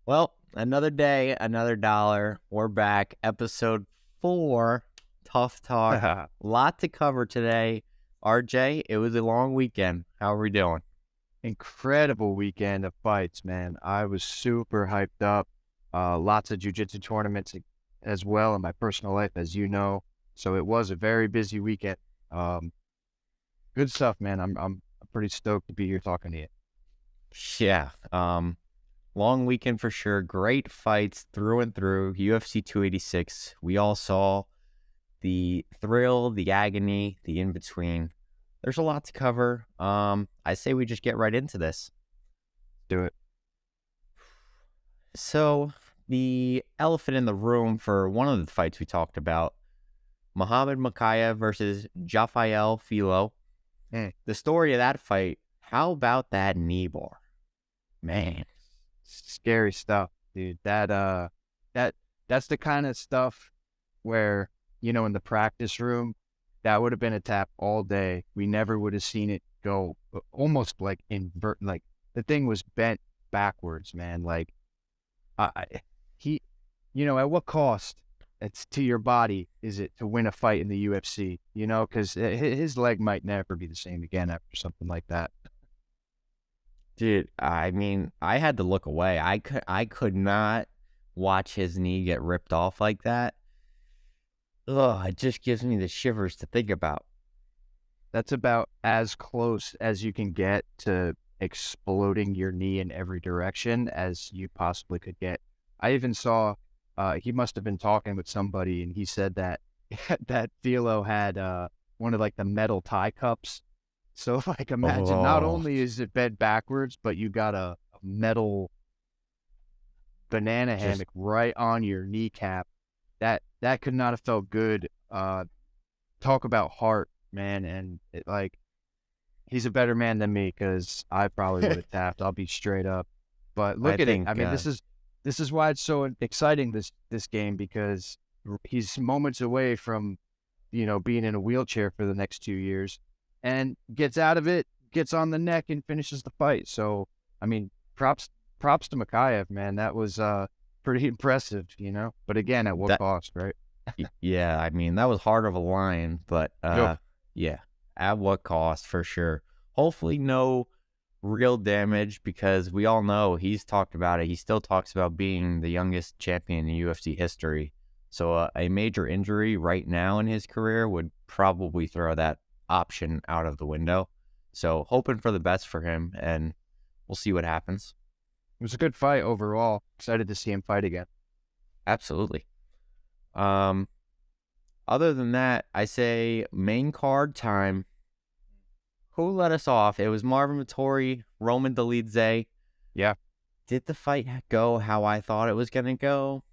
Well, another day, another dollar. We're back. Episode 4, Tough Talk. Lot to cover today. RJ, it was a long weekend. How are we doing? Incredible weekend of fights, man. I was super hyped up. Lots of jiu-jitsu tournaments as well in my personal life, as you know. So it was a very busy weekend. Good stuff, man. I'm pretty stoked to be here talking to you. Yeah. Long weekend for sure. Great fights through and through. UFC 286. We all saw the thrill, the agony, the in-between. There's a lot to cover. I say we just get right into this. Do it. So, the elephant in the room for one of the fights we talked about, Muhammad Mokaev versus Jafael Filo. The story of that fight, how about that knee bar? Man. Scary stuff, dude. That's the kind of stuff where, in the practice room, that would have been a tap all day. We never would have seen it go almost like invert. Like the thing was bent backwards, man. Like at what cost it's to your body is it to win a fight in the UFC? Because his leg might never be the same again after something like that. Dude, I mean, I had to look away. I could not watch his knee get ripped off like that. Ugh, it just gives me the shivers to think about. That's about as close as you can get to exploding your knee in every direction as you possibly could get. I even saw, he must have been talking with somebody, and he said that that Filo had one of like the metal tie cups. So imagine not only is it bent backwards, but you got a metal banana hammock right on your kneecap. That could not have felt good. Talk about heart, man. And he's a better man than me because I probably would have tapped. I'll be straight up. But look at it. I mean, this is why it's so exciting, this game, because he's moments away from, being in a wheelchair for the next 2 years. And gets out of it, gets on the neck, and finishes the fight. So, I mean, props to Mokaev, man. That was pretty impressive, But again, at what cost, right? Yeah, I mean, that was hard of a line, but yeah, at what cost for sure. Hopefully no real damage, because we all know he's talked about it. He still talks about being the youngest champion in UFC history. So a major injury right now in his career would probably throw that option out of the window. So hoping for the best for him, and we'll see what happens. It was a good fight overall. Excited to see him fight again. Absolutely. Other than that, I say main card time. Who let us off? It was Marvin Vettori, Roman Dolidze. Yeah. Did the fight go how I thought it was going to go?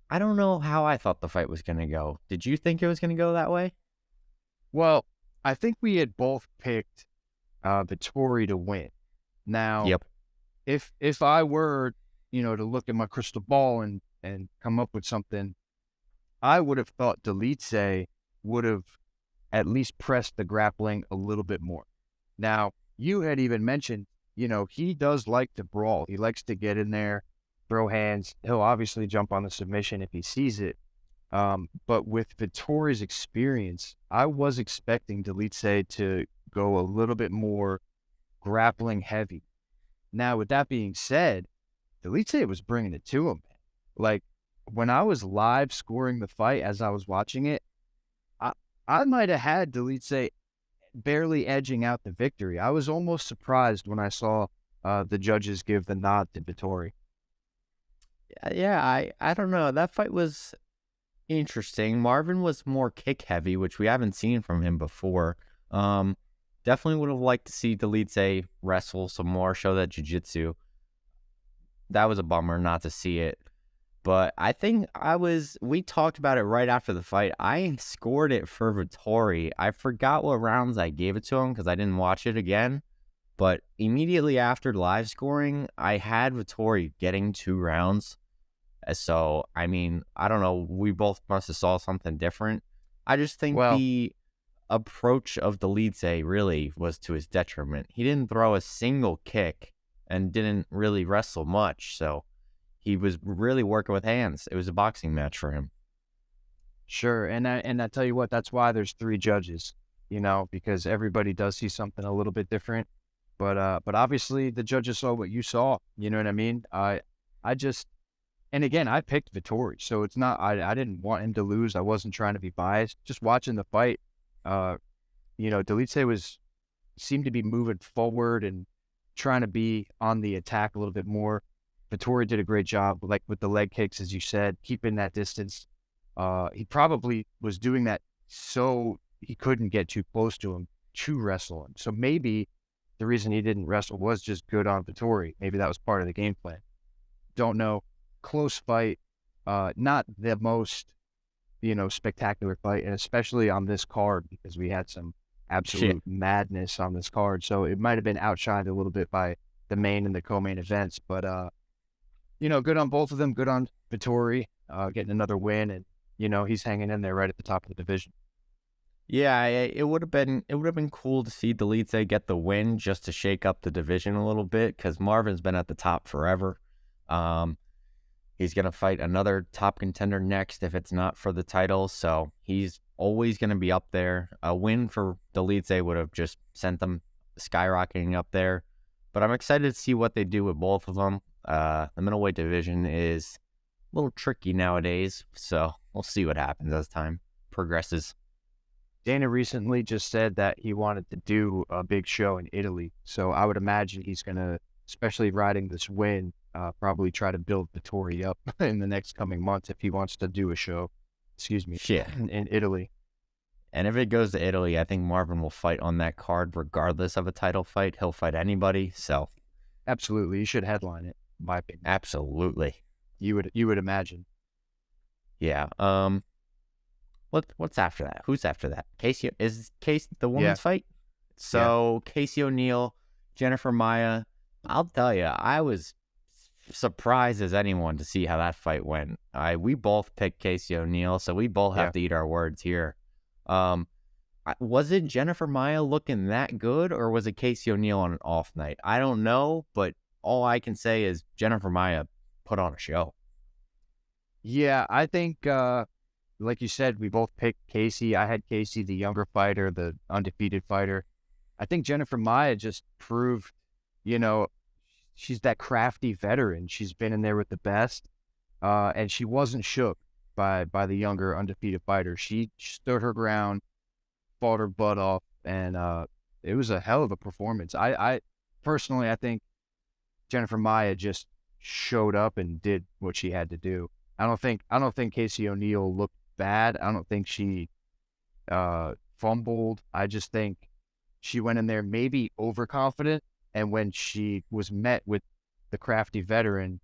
I don't know how I thought the fight was going to go. Did you think it was going to go that way? Well, I think we had both picked Vettori to win. Now, yep. If I were, to look at my crystal ball and come up with something, I would have thought Dolidze would have at least pressed the grappling a little bit more. Now, you had even mentioned, he does like to brawl. He likes to get in there, throw hands. He'll obviously jump on the submission if he sees it. But with Vettori's experience, I was expecting Dolidze to go a little bit more grappling heavy. Now, with that being said, Dolidze was bringing it to him. Like, when I was live scoring the fight as I was watching it, I might have had Dolidze barely edging out the victory. I was almost surprised when I saw the judges give the nod to Vettori. Yeah, I don't know. That fight was interesting. Marvin was more kick heavy, which we haven't seen from him before. Definitely would have liked to see Dolidze wrestle some more, show that jiu-jitsu. That was a bummer not to see it. But I think we talked about it right after the fight. I scored it for Vettori. I forgot what rounds I gave it to him because I didn't watch it again. But immediately after live scoring, I had Vettori getting 2 rounds. So, I mean, I don't know. We both must have saw something different. I just think the approach of Dolidze really was to his detriment. He didn't throw a single kick and didn't really wrestle much. So he was really working with hands. It was a boxing match for him. Sure, and I tell you what, that's why there's 3 judges, because everybody does see something a little bit different. But obviously the judges saw what you saw. You know what I mean? I just, and again, I picked Vettori, so it's not, I didn't want him to lose. I wasn't trying to be biased. Just watching the fight, Delice seemed to be moving forward and trying to be on the attack a little bit more. Vettori did a great job, like with the leg kicks, as you said, keeping that distance. He probably was doing that so he couldn't get too close to him to wrestle him. So maybe the reason he didn't wrestle was just good on Vettori. Maybe that was part of the game plan. Don't know. Close fight. Not the most, spectacular fight, and especially on this card because we had some absolute madness on this card. So it might have been outshined a little bit by the main and the co-main events. But, good on both of them. Good on Vettori getting another win, and he's hanging in there right at the top of the division. Yeah, it would have been cool to see Delice get the win just to shake up the division a little bit because Marvin's been at the top forever. He's gonna fight another top contender next if it's not for the title, so he's always gonna be up there. A win for Delice would have just sent them skyrocketing up there. But I'm excited to see what they do with both of them. The middleweight division is a little tricky nowadays, so we'll see what happens as time progresses. Dana recently just said that he wanted to do a big show in Italy, so I would imagine he's going to, especially riding this win, probably try to build Vettori up in the next coming months if he wants to do a show, in Italy. And if it goes to Italy, I think Marvin will fight on that card regardless of a title fight. He'll fight anybody, so. Absolutely, you should headline it, in my opinion. Absolutely. You would imagine. Yeah. What's after that? Who's after that? Casey the women's fight? So Casey O'Neill, Jennifer Maia. I'll tell you, I was surprised as anyone to see how that fight went. We both picked Casey O'Neill, so we both have to eat our words here. Was it Jennifer Maia looking that good, or was it Casey O'Neill on an off night? I don't know, but all I can say is Jennifer Maia put on a show. Yeah, I think, like you said, we both picked Casey. I had Casey, the younger fighter, the undefeated fighter. I think Jennifer Maia just proved, she's that crafty veteran. She's been in there with the best, and she wasn't shook by the younger undefeated fighter. She stood her ground, fought her butt off, and it was a hell of a performance. I personally, I think Jennifer Maia just showed up and did what she had to do. I don't think Casey O'Neill looked bad. I don't think she fumbled. I just think she went in there maybe overconfident, and when she was met with the crafty veteran,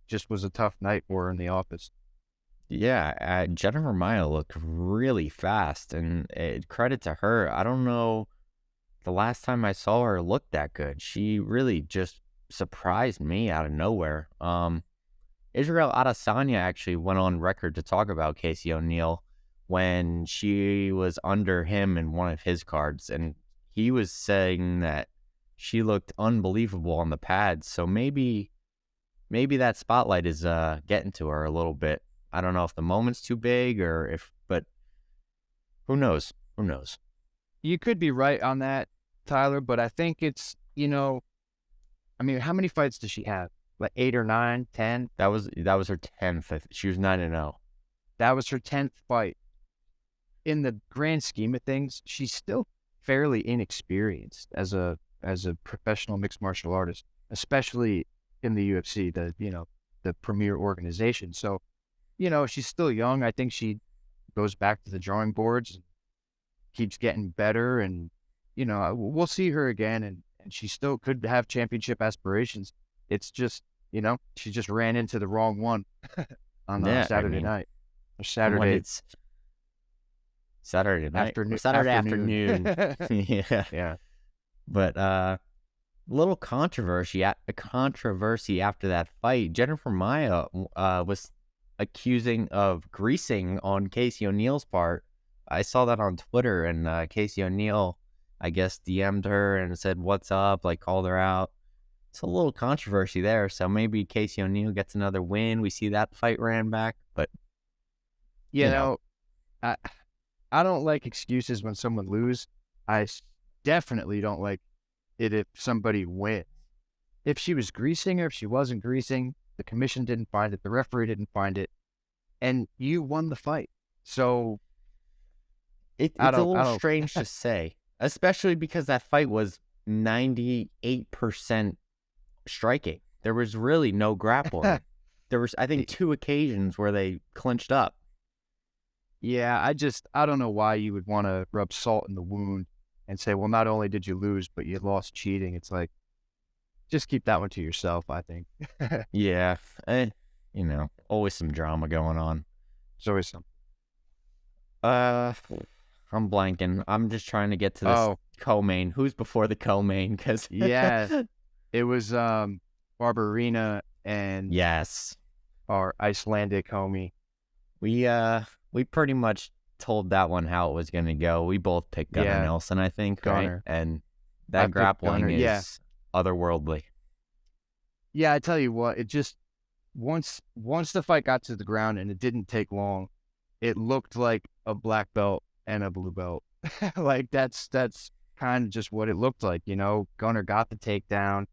just was a tough night for her in the office. Yeah, Jennifer Maia looked really fast, and credit to her. I don't know the last time I saw her look that good. She really just surprised me out of nowhere. Israel Adesanya actually went on record to talk about Casey O'Neill when she was under him in one of his cards, and he was saying that she looked unbelievable on the pads. So maybe that spotlight is getting to her a little bit. I don't know if the moment's too big but who knows? Who knows? You could be right on that, Tyler, but I think it's, how many fights does she have? Like 8 or 9, 10? That was her 10th. She was 9-0. That was her 10th fight. In the grand scheme of things, she's still fairly inexperienced as a professional mixed martial artist, especially in the UFC, the premier organization. So, she's still young. I think she goes back to the drawing boards and keeps getting better. And, we'll see her again. And she still could have championship aspirations. It's just, she just ran into the wrong one on Saturday night. Or Saturday. Saturday night. Saturday afternoon. Yeah. But little controversy after that fight. Jennifer Maia was accusing of greasing on Casey O'Neill's part. I saw that on Twitter, and Casey O'Neill, I guess, DM'd her and said, "What's up?" Like, called her out. it's a little controversy there. So maybe Casey O'Neill gets another win. We see that fight ran back, but You know, I I don't like excuses when someone lose. Definitely don't like it if somebody wins. If she was greasing or if she wasn't greasing, the commission didn't find it, the referee didn't find it, and you won the fight. So it's a little strange to say, especially because that fight was 98% striking. There was really no grappling. There was, I think, 2 occasions where they clinched up. Yeah, I don't know why you would want to rub salt in the wound and say, well, not only did you lose, but you lost cheating. It's like, just keep that one to yourself, I think. Yeah, and always some drama going on. There's always something. I'm blanking. I'm just trying to get to this co-main. Who's before the co-main? Because yeah, it was Barbarina and yes, our Icelandic homie. We pretty much told that one how it was going to go. We both picked Gunnar Nelson, I think, Gunnar. right? And that grappling Gunnar, is otherworldly. Yeah, I tell you what, it just once the fight got to the ground and it didn't take long, it looked like a black belt and a blue belt. Like that's kind of just what it looked like, Gunnar got the takedown.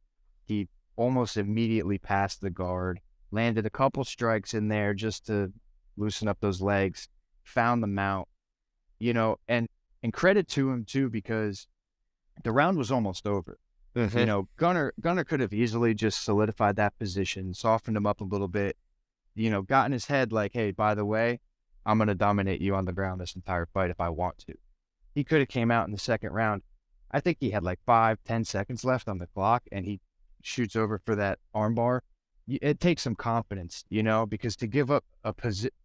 He almost immediately passed the guard, landed a couple strikes in there just to loosen up those legs, found the mount, and credit to him too, because the round was almost over. Mm-hmm. Gunnar could have easily just solidified that position, softened him up a little bit, got in his head like, hey, by the way, I'm going to dominate you on the ground this entire fight if I want to. He could have came out in the second round. I think he had like 5-10 seconds left on the clock, and he shoots over for that armbar. It takes some confidence, because to give up a position,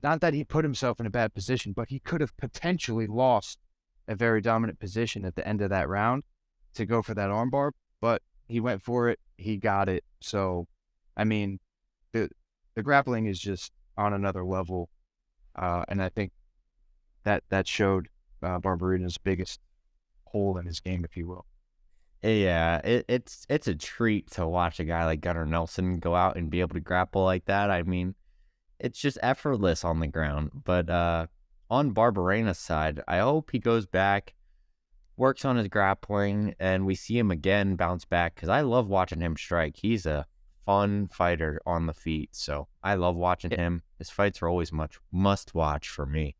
not that he put himself in a bad position, but he could have potentially lost a very dominant position at the end of that round to go for that armbar, but he went for it. He got it. So, I mean, the grappling is just on another level, and I think that showed Barbarina's biggest hole in his game, if you will. Yeah, it's a treat to watch a guy like Gunnar Nelson go out and be able to grapple like that. I mean, it's just effortless on the ground. But on Barbarina's side, I hope he goes back, works on his grappling, and we see him again bounce back, because I love watching him strike. He's a fun fighter on the feet, so I love watching him. His fights are always much must-watch for me.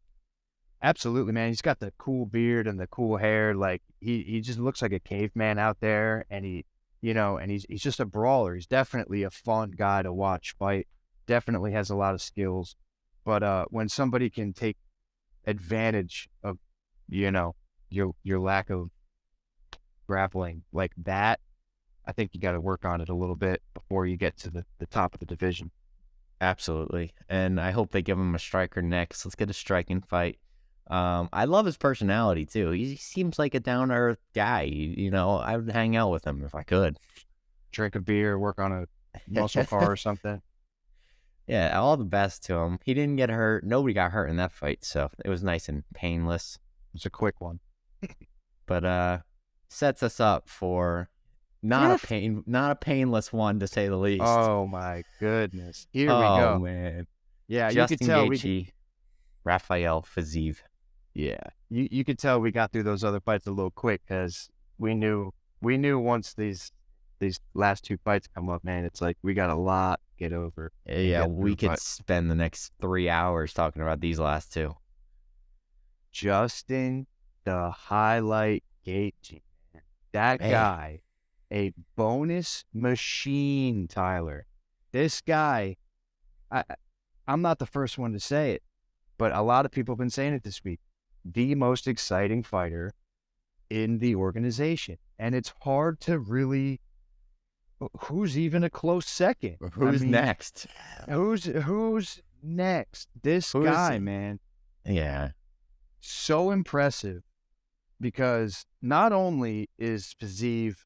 Absolutely, man. He's got the cool beard and the cool hair. Like he just looks like a caveman out there, and he's just a brawler. He's definitely a fun guy to watch fight. Definitely has a lot of skills. But when somebody can take advantage of, your lack of grappling like that, I think you got to work on it a little bit before you get to the top of the division. Absolutely. And I hope they give him a striker next. Let's get a striking fight. I love his personality too. He seems like a down-to-earth guy. I would hang out with him if I could. Drink a beer, work on a muscle car or something. Yeah, all the best to him. He didn't get hurt. Nobody got hurt in that fight, so it was nice and painless. It's a quick one. But sets us up for not a painless one, to say the least. Oh my goodness. Here we go. Oh man. Yeah, Justin you could tell Gaethje, Rafael Fiziev. Yeah, you could tell we got through those other fights a little quick, because we knew once these last 2 fights come up, man, it's like we got a lot to get over. Yeah, we could spend the next 3 hours talking about these last 2. Justin, the highlight Gaethje, man. That guy, a bonus machine, Tyler. This guy, I'm not the first one to say it, but a lot of people have been saying it this week. The most exciting fighter in the organization. And it's hard to really, who's even a close second? Who's next? Who's next? This guy, man. Yeah. So impressive, because not only is Fiziev,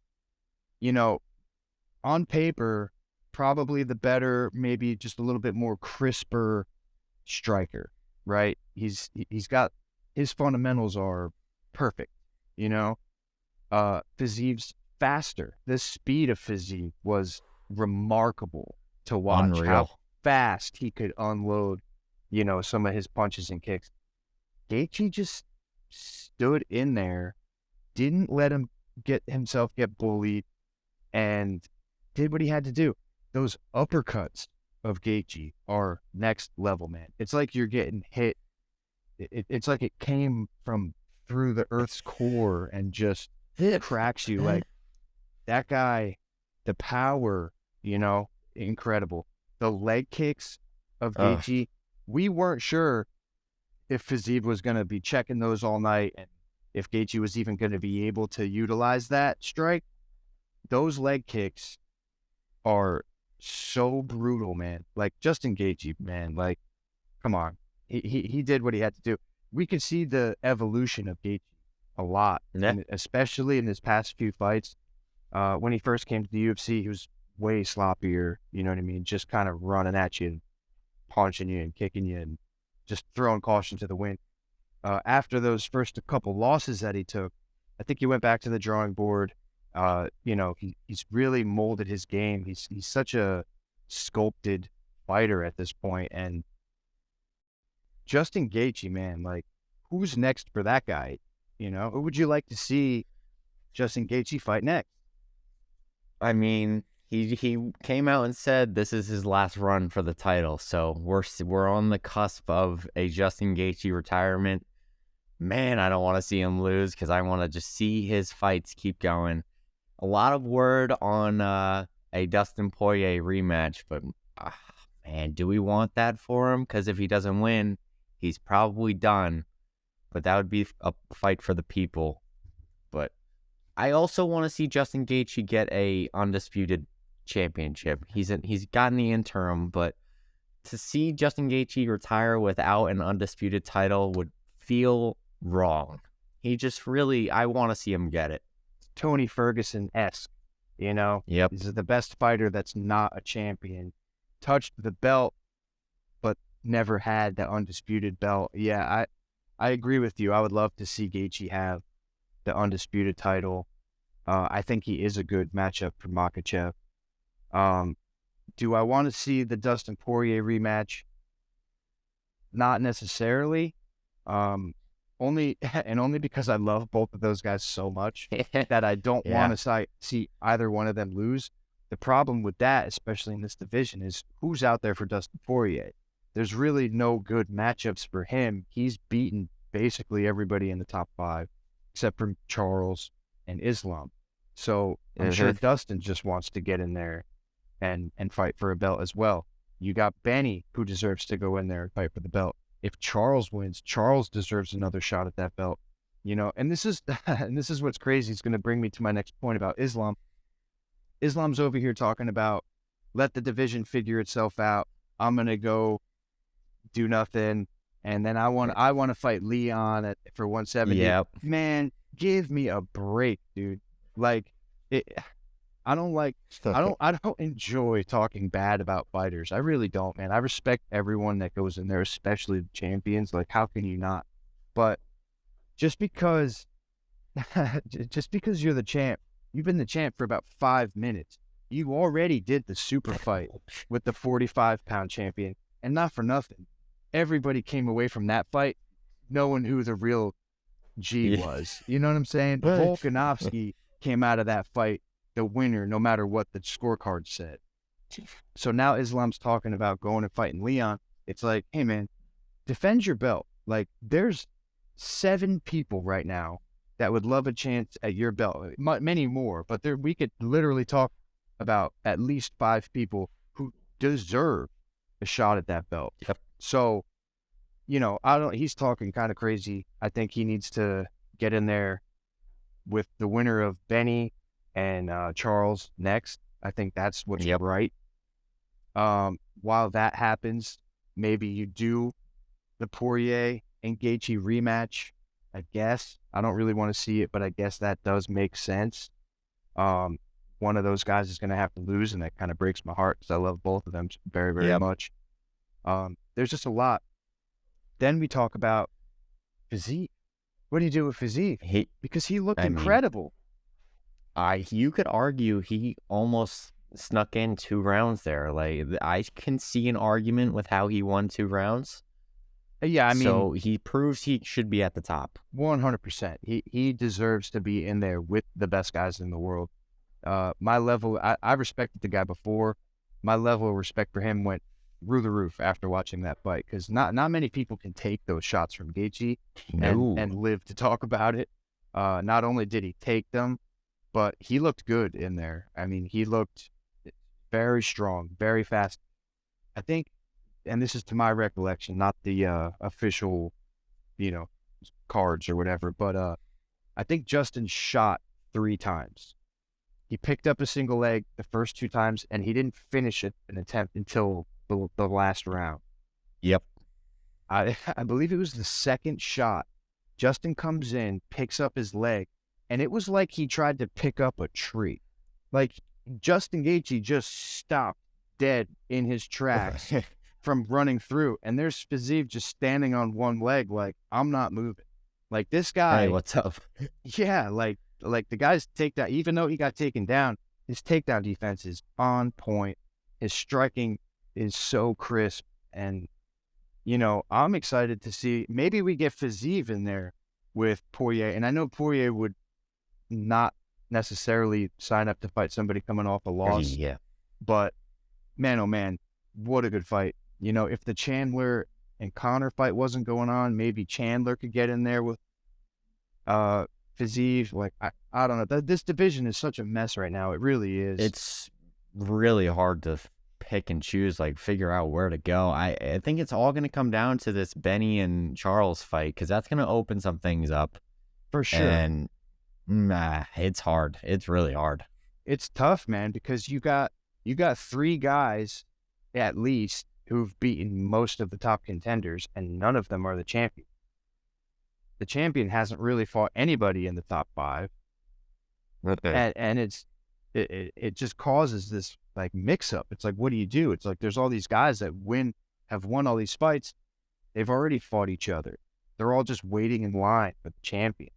on paper, probably the better, maybe just a little bit more crisper striker, right? He's got, his fundamentals are perfect, Fiziev's faster. The speed of physique was remarkable to watch. Unreal. How fast he could unload, some of his punches and kicks. Gaethje just stood in there, didn't let him get bullied, and did what he had to do. Those uppercuts of Gaethje are next level, man. It's like you're getting hit. It's like it came from through the earth's core and just cracks you. Like that guy, the power, incredible. The leg kicks of Gaethje, we weren't sure if Fiziev was going to be checking those all night and if Gaethje was even going to be able to utilize that strike. Those leg kicks are so brutal, man. Like Justin Gaethje, man, like, come on. He did what he had to do. We could see the evolution of Gaethje a lot, and especially in his past few fights. When he first came to the UFC, he was way sloppier, you know what I mean? Just kind of running at you and punching you and kicking you and just throwing caution to the wind. After those first couple losses that he took, I think he went back to the drawing board. He's really molded his game. He's such a sculpted fighter at this point. And Justin Gaethje, man, like, who's next for that guy? Who would you like to see Justin Gaethje fight next? I mean, he came out and said this is his last run for the title. So we're on the cusp of a Justin Gaethje retirement. Man, I don't want to see him lose because I want to just see his fights keep going. A lot of word on a Dustin Poirier rematch, but man, do we want that for him? Because if he doesn't win, he's probably done. But that would be a fight for the people. But I also want to see Justin Gaethje get a undisputed championship. He's gotten the interim, but to see Justin Gaethje retire without an undisputed title would feel wrong. I want to see him get it. Tony Ferguson-esque, Yep. He's the best fighter that's not a champion. Touched the belt, but never had the undisputed belt. Yeah, I agree with you. I would love to see Gaethje have the undisputed title. I think he is a good matchup for Makhachev. Do I want to see the Dustin Poirier rematch? Not necessarily. Only because I love both of those guys so much that I don't want to see either one of them lose. The problem with that, especially in this division, is who's out there for Dustin Poirier. There's really no good matchups for him. He's beaten basically everybody in the top 5, except for Charles and Islam. So I'm sure Dustin just wants to get in there and fight for a belt as well. You got Benny, who deserves to go in there and fight for the belt. If Charles wins, Charles deserves another shot at that belt. And this is what's crazy. It's going to bring me to my next point about Islam. Islam's over here talking about let the division figure itself out. I'm going to go do nothing, and then I want to fight Leon for 170. Yep. Man, give me a break, dude. Like I don't enjoy talking bad about fighters. I really don't, man. I respect everyone that goes in there, especially the champions. Like, how can you not? But just because you're the champ, you've been the champ for about 5 minutes. You already did the super fight with the 45-pound champion, and not for nothing. Everybody came away from that fight knowing who the real G was. You know what I'm saying? Volkanovski came out of that fight the winner, no matter what the scorecard said. So now Islam's talking about going and fighting Leon. It's like, hey, man, defend your belt. Like, there's 7 people right now that would love a chance at your belt. Many more, but we could literally talk about at least 5 people who deserve a shot at that belt. Yep. So, he's talking kind of crazy. I think he needs to get in there with the winner of Benny and Charles next. I think that's what's right. While that happens, maybe you do the Poirier and Gaethje rematch, I guess. I don't really want to see it, but I guess that does make sense. One of those guys is going to have to lose, and that kind of breaks my heart because I love both of them very, very much. There's just a lot. Then we talk about physique. What do you do with physique? Because he looked incredible. You could argue he almost snuck in 2 rounds there. Like, I can see an argument with how he won 2 rounds. Yeah, I mean, So he proves he should be at the top. 100%. He deserves to be in there with the best guys in the world. My level, I respected the guy before. My level of respect for him went through the roof after watching that fight, because not many people can take those shots from Gaethje No. and live to talk about it. Not only did he take them, but he looked good in there. I mean, he looked very strong, very fast. I think, and this is to my recollection, not the official, you know, cards or whatever, but I think Justin shot 3 times. He picked up a single leg the first 2 times, and he didn't finish an attempt until the last round. Yep. I believe it was the second shot. Justin comes in, picks up his leg, and it was like he tried to pick up a tree. Like, Justin Gaethje just stopped dead in his tracks from running through, and there's Fiziev just standing on one leg like, I'm not moving. Like, this guy... Hey, what's up? Yeah, like the guy's takedown, even though he got taken down, his takedown defense is on point. His striking is so crisp, and I'm excited to see, maybe we get Fiziev in there with Poirier, and I know Poirier would not necessarily sign up to fight somebody coming off a loss. Yeah. But man, oh man, what a good fight. If the Chandler and Conor fight wasn't going on, maybe Chandler could get in there with Fiziev. Like, I don't know. This division is such a mess right now. It really is. It's really hard to pick and choose, like figure out where to go. I think it's all going to come down to this Benny and Charles fight, because that's going to open some things up. For sure. And it's hard. It's really hard. It's tough, man, because you got 3 guys at least who've beaten most of the top contenders, and none of them are the champion. The champion hasn't really fought anybody in the top 5. Okay. And it just causes this like mix up. It's like, what do you do? It's like there's all these guys that have won all these fights. They've already fought each other. They're all just waiting in line for the champion,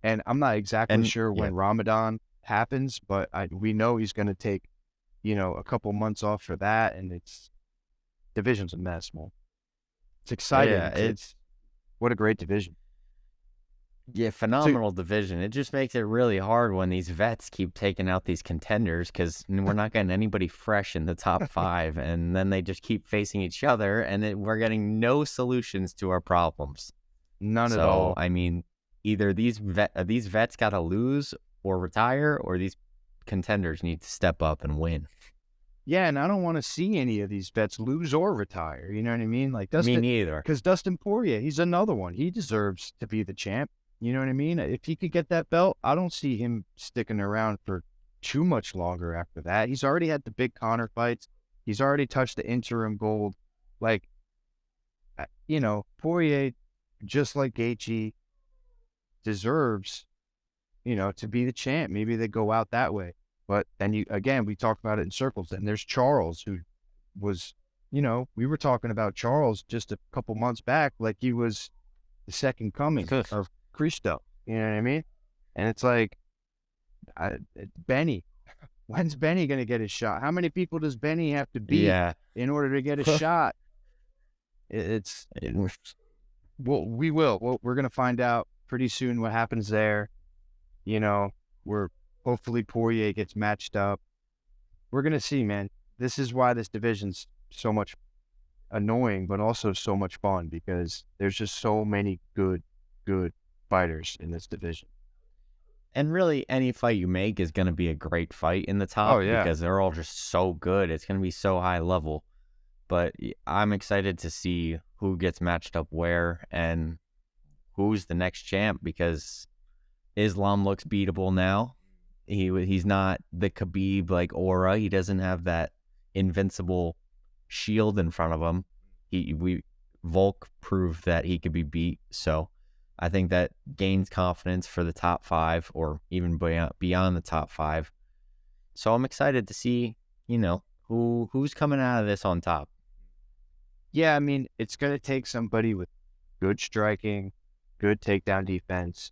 And I'm not exactly sure when Ramadan happens, but we know he's going to take, a couple months off for that, and division's a mess, man. It's exciting. Yeah, what a great division. Yeah, phenomenal division. It just makes it really hard when these vets keep taking out these contenders, because we're not getting anybody fresh in the top 5, and then they just keep facing each other, and we're getting no solutions to our problems. None at all. I mean, either these vets got to lose or retire, or these contenders need to step up and win. Yeah, and I don't want to see any of these vets lose or retire. You know what I mean? Like Dustin, me neither. Because Dustin Poirier, he's another one. He deserves to be the champ. You know what I mean? If he could get that belt, I don't see him sticking around for too much longer after that. He's already had the big Conor fights. He's already touched the interim gold. Like, Poirier, just like Gaethje, deserves, to be the champ. Maybe they go out that way. But then we talked about it in circles. And there's Charles, who was, we were talking about Charles just a couple months back, like he was the second coming of Cristo. You know what I mean? And it's like, Benny, when's Benny going to get his shot? How many people does Benny have to beat in order to get a shot? We will. We're going to find out pretty soon what happens there. Hopefully Poirier gets matched up. We're going to see, man. This is why this division's so much annoying, but also so much fun, because there's just so many good fighters in this division. And really, any fight you make is going to be a great fight in the top, because they're all just so good. It's going to be so high level. But I'm excited to see who gets matched up where and who's the next champ, because Islam looks beatable now. He's not the Khabib like aura. He doesn't have that invincible shield in front of him. Volk proved that he could be beat. So I think that gains confidence for the top 5, or even beyond the top 5. So I'm excited to see, who's coming out of this on top. Yeah, I mean, it's going to take somebody with good striking, good takedown defense,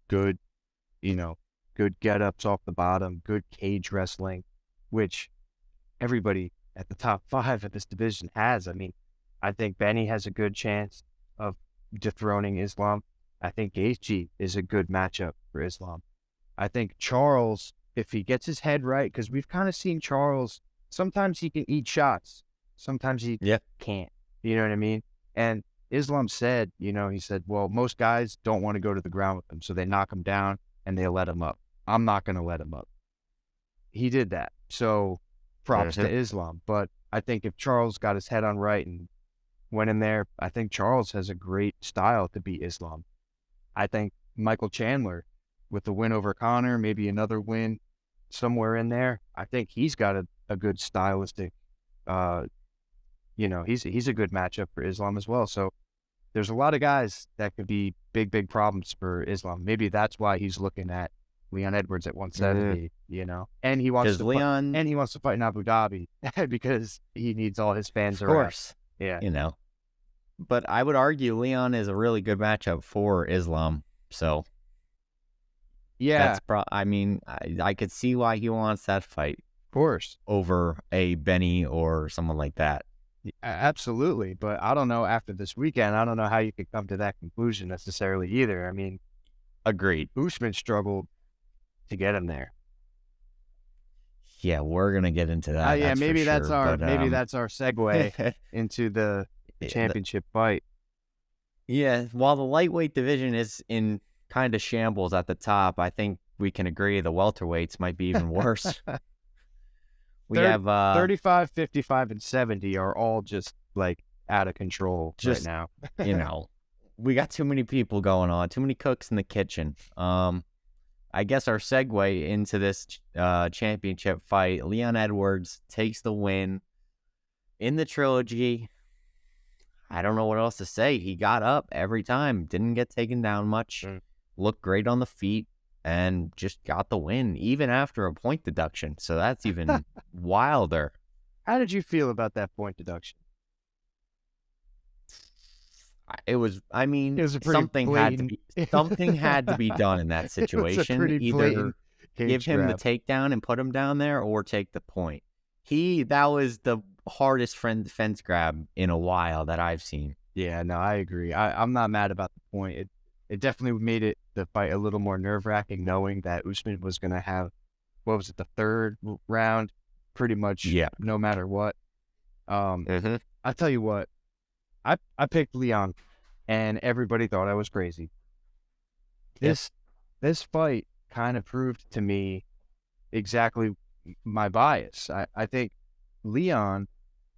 good good get-ups off the bottom, good cage wrestling, which everybody at the top 5 of this division has. I mean, I think Benny has a good chance of dethroning Islam. I think Gaethje is a good matchup for Islam. I think Charles, if he gets his head right, because we've kind of seen Charles, sometimes he can eat shots, sometimes he can't. You know what I mean? And Islam said, he said, well, most guys don't want to go to the ground with him, so they knock him down and they let him up. I'm not going to let him up. He did that. So props to Islam. But I think if Charles got his head on right and went in there, I think Charles has a great style to beat Islam. I think Michael Chandler, with the win over Connor, maybe another win somewhere in there, I think he's got a good stylistic, he's a good matchup for Islam as well. So there's a lot of guys that could be big, big problems for Islam. Maybe that's why he's looking at Leon Edwards at 170, and he wants to fight in Abu Dhabi because he needs all his fans around. Of course. Yeah. But I would argue Leon is a really good matchup for Islam. So, yeah, I could see why he wants that fight. Of course. Over a Benny or someone like that. Absolutely. But I don't know, after this weekend, I don't know how you could come to that conclusion necessarily either. I mean, agreed. Usman struggled to get him there. Yeah, we're gonna get into that. Maybe that's our segue into the championship fight. Yeah, while the lightweight division is in kind of shambles at the top, I think we can agree the welterweights might be even worse. We have 35, 55, and 70 are all just like out of control right now. We got too many people going on, too many cooks in the kitchen. I guess our segue into this championship fight, Leon Edwards takes the win in the trilogy. I don't know what else to say. He got up every time, didn't get taken down much, looked great on the feet, and just got the win, even after a point deduction. So that's even wilder. How did you feel about that point deduction? It was something had to be done in that situation. Either give him the takedown and put him down there, or take the point. That was the hardest fence grab in a while that I've seen. Yeah, no, I agree. I'm not mad about the point. It definitely made the fight a little more nerve-wracking, knowing that Usman was going to have, the third round, pretty much no matter what. I tell you what, I picked Leon, and everybody thought I was crazy. This fight kind of proved to me exactly my bias. I think Leon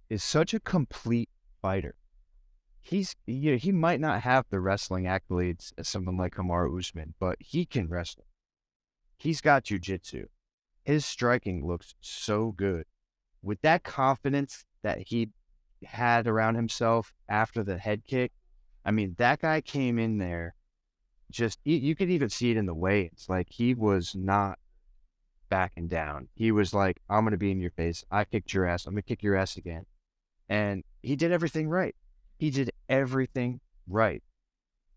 is such a complete fighter. He might not have the wrestling accolades as someone like Kamaru Usman, but he can wrestle. He's got jiu-jitsu. His striking looks so good. With that confidence that he had around himself after the head kick, I mean, that guy came in there, just, you could even see it in the weigh-ins. Like, he was not backing down. He was like, I'm going to be in your face. I kicked your ass. I'm going to kick your ass again. And he did everything right. He did everything right.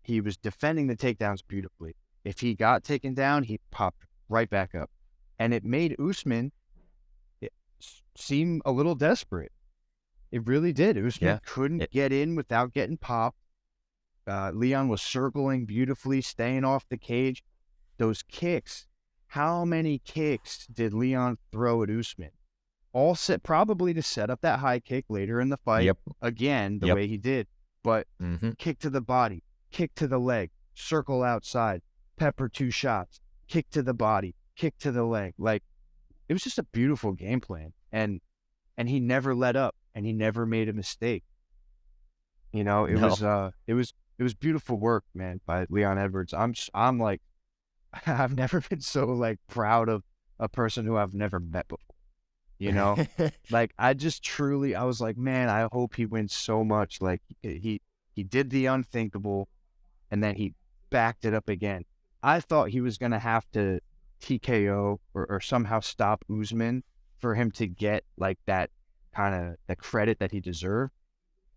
He was defending the takedowns beautifully. If he got taken down, he popped right back up. And it made Usman seem a little desperate. It really did. Usman couldn't get in without getting popped. Leon was circling beautifully, staying off the cage. Those kicks, how many kicks did Leon throw at Usman? All set probably to set up that high kick later in the fight again, the way he did. But kick to the body, kick to the leg, circle outside, pepper 2 shots, kick to the body, kick to the leg. Like, it was just a beautiful game plan. And he never let up, and he never made a mistake. It was beautiful work, man, by Leon Edwards. I'm like, I've never been so like proud of a person who I've never met before. Like, I was like, man, I hope he wins so much. Like, he did the unthinkable, and then he backed it up again. I thought he was going to have to TKO or somehow stop Usman for him to get like that kind of the credit that he deserved.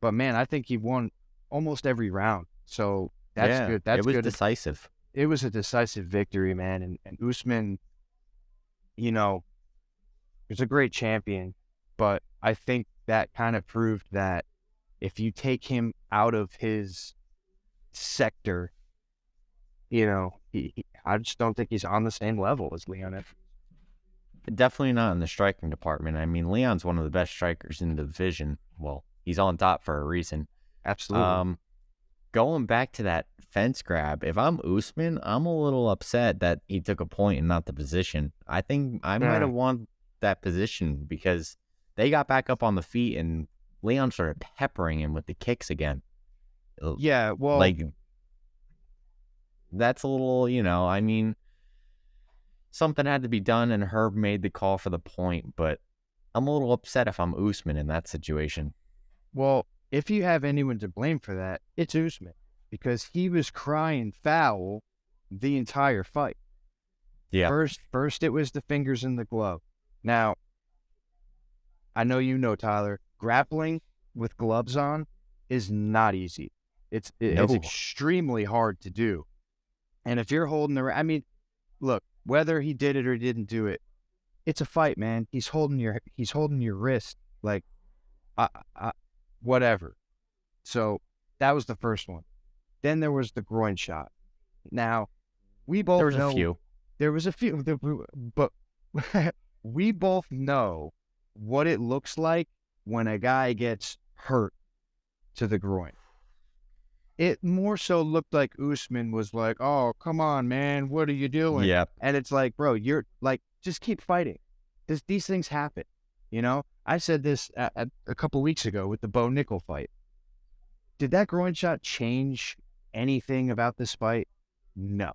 But man, I think he won almost every round. So that's good. That's good. It was decisive. it was a decisive victory, man. And Usman, you know, is a great champion, but I think that kind of proved that if you take him out of his sector, I just don't think he's on the same level as Leon. Definitely not in the striking department. I mean, Leon's one of the best strikers in the division. Well, he's on top for a reason. Absolutely. Going back to that fence grab, if I'm Usman, I'm a little upset that he took a point and not the position. I think I might have won that position because they got back up on the feet and Leon started peppering him with the kicks again. Yeah, well, like that's a little, I mean, something had to be done and Herb made the call for the point, but I'm a little upset if I'm Usman in that situation. Well, if you have anyone to blame for that, it's Usman, because he was crying foul the entire fight. Yeah. First it was the fingers in the glove. Now, I know Tyler, grappling with gloves on is not easy. It's extremely hard to do. And if you're holding I mean, look, whether he did it or didn't do it, it's a fight, man. He's holding your wrist, like, whatever. So that was the first one. Then there was the groin shot. Now, we both there was know a few. There was a few, but we both know what it looks like when a guy gets hurt to the groin. It more so looked like Usman was like, "Oh, come on, man, what are you doing?" Yeah. And it's like, bro, you're like, just keep fighting. These things happen, I said this a couple weeks ago with the Bo Nickel fight. Did that groin shot change anything about this fight? No.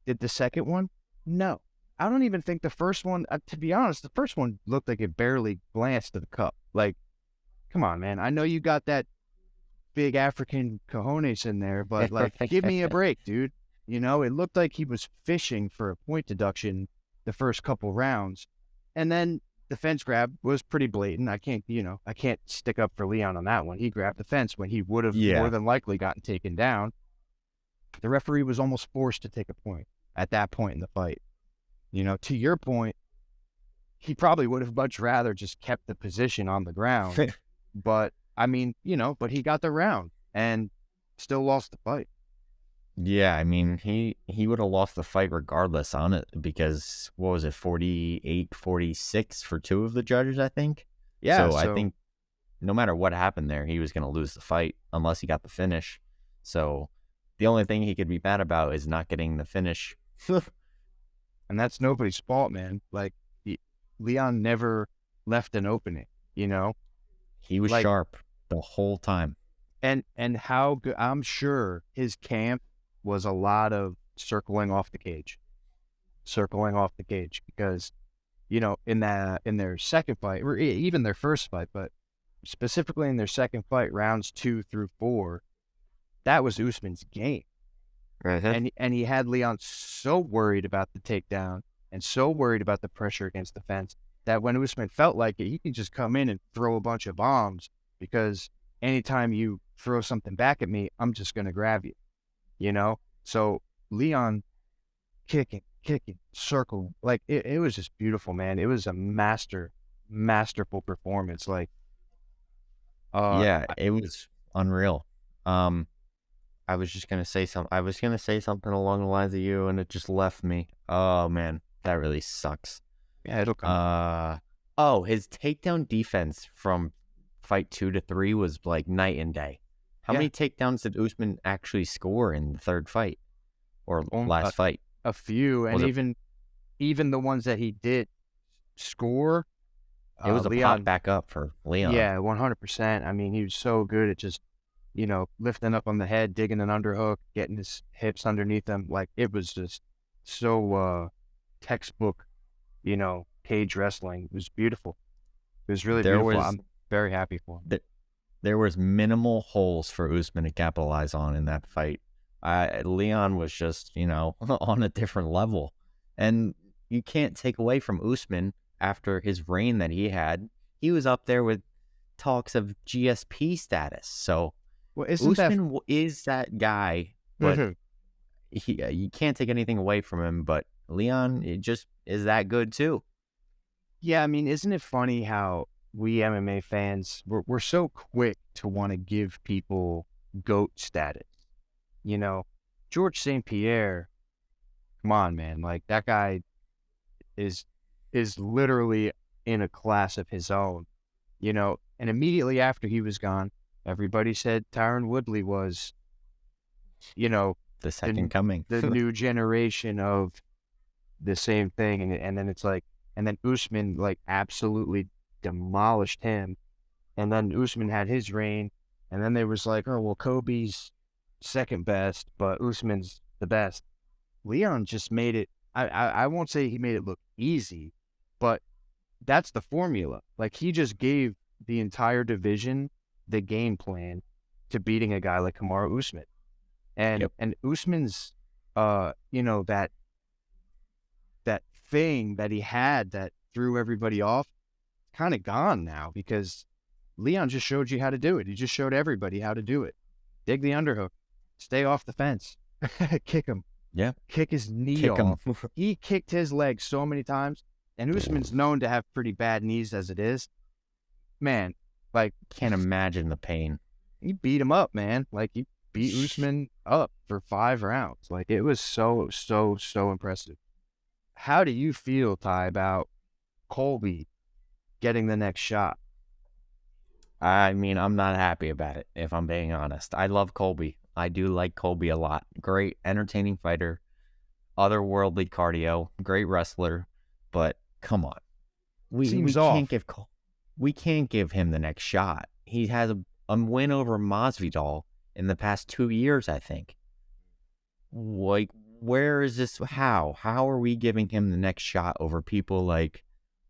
Did the second one? No. I don't even think the first one, to be honest, the first one looked like it barely glanced to the cup. Like, come on, man. I know you got that big African cojones in there, but like, give me a break, dude. It looked like he was fishing for a point deduction the first couple rounds. And then the fence grab was pretty blatant. I can't stick up for Leon on that one. He grabbed the fence when he would have more than likely gotten taken down. The referee was almost forced to take a point at that point in the fight. To your point, he probably would have much rather just kept the position on the ground. But I mean, but he got the round and still lost the fight. Yeah, I mean, he would have lost the fight regardless on it because, what was it, 48-46 for two of the judges, I think? Yeah. So I think no matter what happened there, he was going to lose the fight unless he got the finish. So the only thing he could be mad about is not getting the finish. And that's nobody's fault, man. Like, Leon never left an opening, He was sharp the whole time. And how good, I'm sure his camp was a lot of circling off the cage because, in their second fight, or even their first fight, but specifically in their second fight, rounds 2 through 4, that was Usman's game. Uh-huh. And he had Leon so worried about the takedown and so worried about the pressure against the fence that when Usman felt like it, he can just come in and throw a bunch of bombs because anytime you throw something back at me, I'm just going to grab you, So Leon kicking, circling, like it was just beautiful, man. It was a masterful performance. Like, it was unreal. I was just going to say something. I was going to say something along the lines of you, and it just left me. Oh, man, that really sucks. Yeah, it'll come. His takedown defense from fight 2 to 3 was like night and day. How many takedowns did Usman actually score in the third fight or last fight? A few, and even the ones that he did score, it was a Leon, pop back up for Leon. Yeah, 100%. I mean, he was so good at just, lifting up on the head, digging an underhook, getting his hips underneath him. Like, it was just so textbook, cage wrestling. It was beautiful. It was really beautiful. I'm very happy for him. There was minimal holes for Usman to capitalize on in that fight. Leon was just, on a different level. And you can't take away from Usman after his reign that he had. He was up there with talks of GSP status. So Well, Usman is that guy, but you can't take anything away from him, but Leon, it just is that good too. Yeah, I mean, isn't it funny how we MMA fans, we're so quick to want to give people GOAT status? You know, George St. Pierre, come on, man. Like, that guy is literally in a class of his own, and immediately after he was gone, everybody said Tyron Woodley was, The second coming. the new generation of the same thing. And then it's like, and then Usman like absolutely demolished him. And then Usman had his reign. And then there was like, oh, well, Kobe's second best, but Usman's the best. Leon just made it, I won't say he made it look easy, but that's the formula. Like, he just gave the entire division the game plan to beating a guy like Kamaru Usman. And and Usman's that thing that he had that threw everybody off, kind of gone now, because Leon just showed you how to do it. He just showed everybody how to do it. Dig the underhook, stay off the fence, kick him. Yeah. Kick his knee Kick him. off. He kicked his leg so many times, and Usman's known to have pretty bad knees as it is. Man, like, Can't imagine the pain. he beat him up, man. Like, he beat Usman up for 5 rounds. Like, it was so impressive. How do you feel, Ty, about Colby getting the next shot? I mean, I'm not happy about it, if I'm being honest. I love Colby. I do like Colby a lot. Great, entertaining fighter, otherworldly cardio, great wrestler, but come on. We Seems off. can't give him the next shot. He has a win over Masvidal in the past 2 years, I think. Like, where is this? How are we giving him the next shot over people like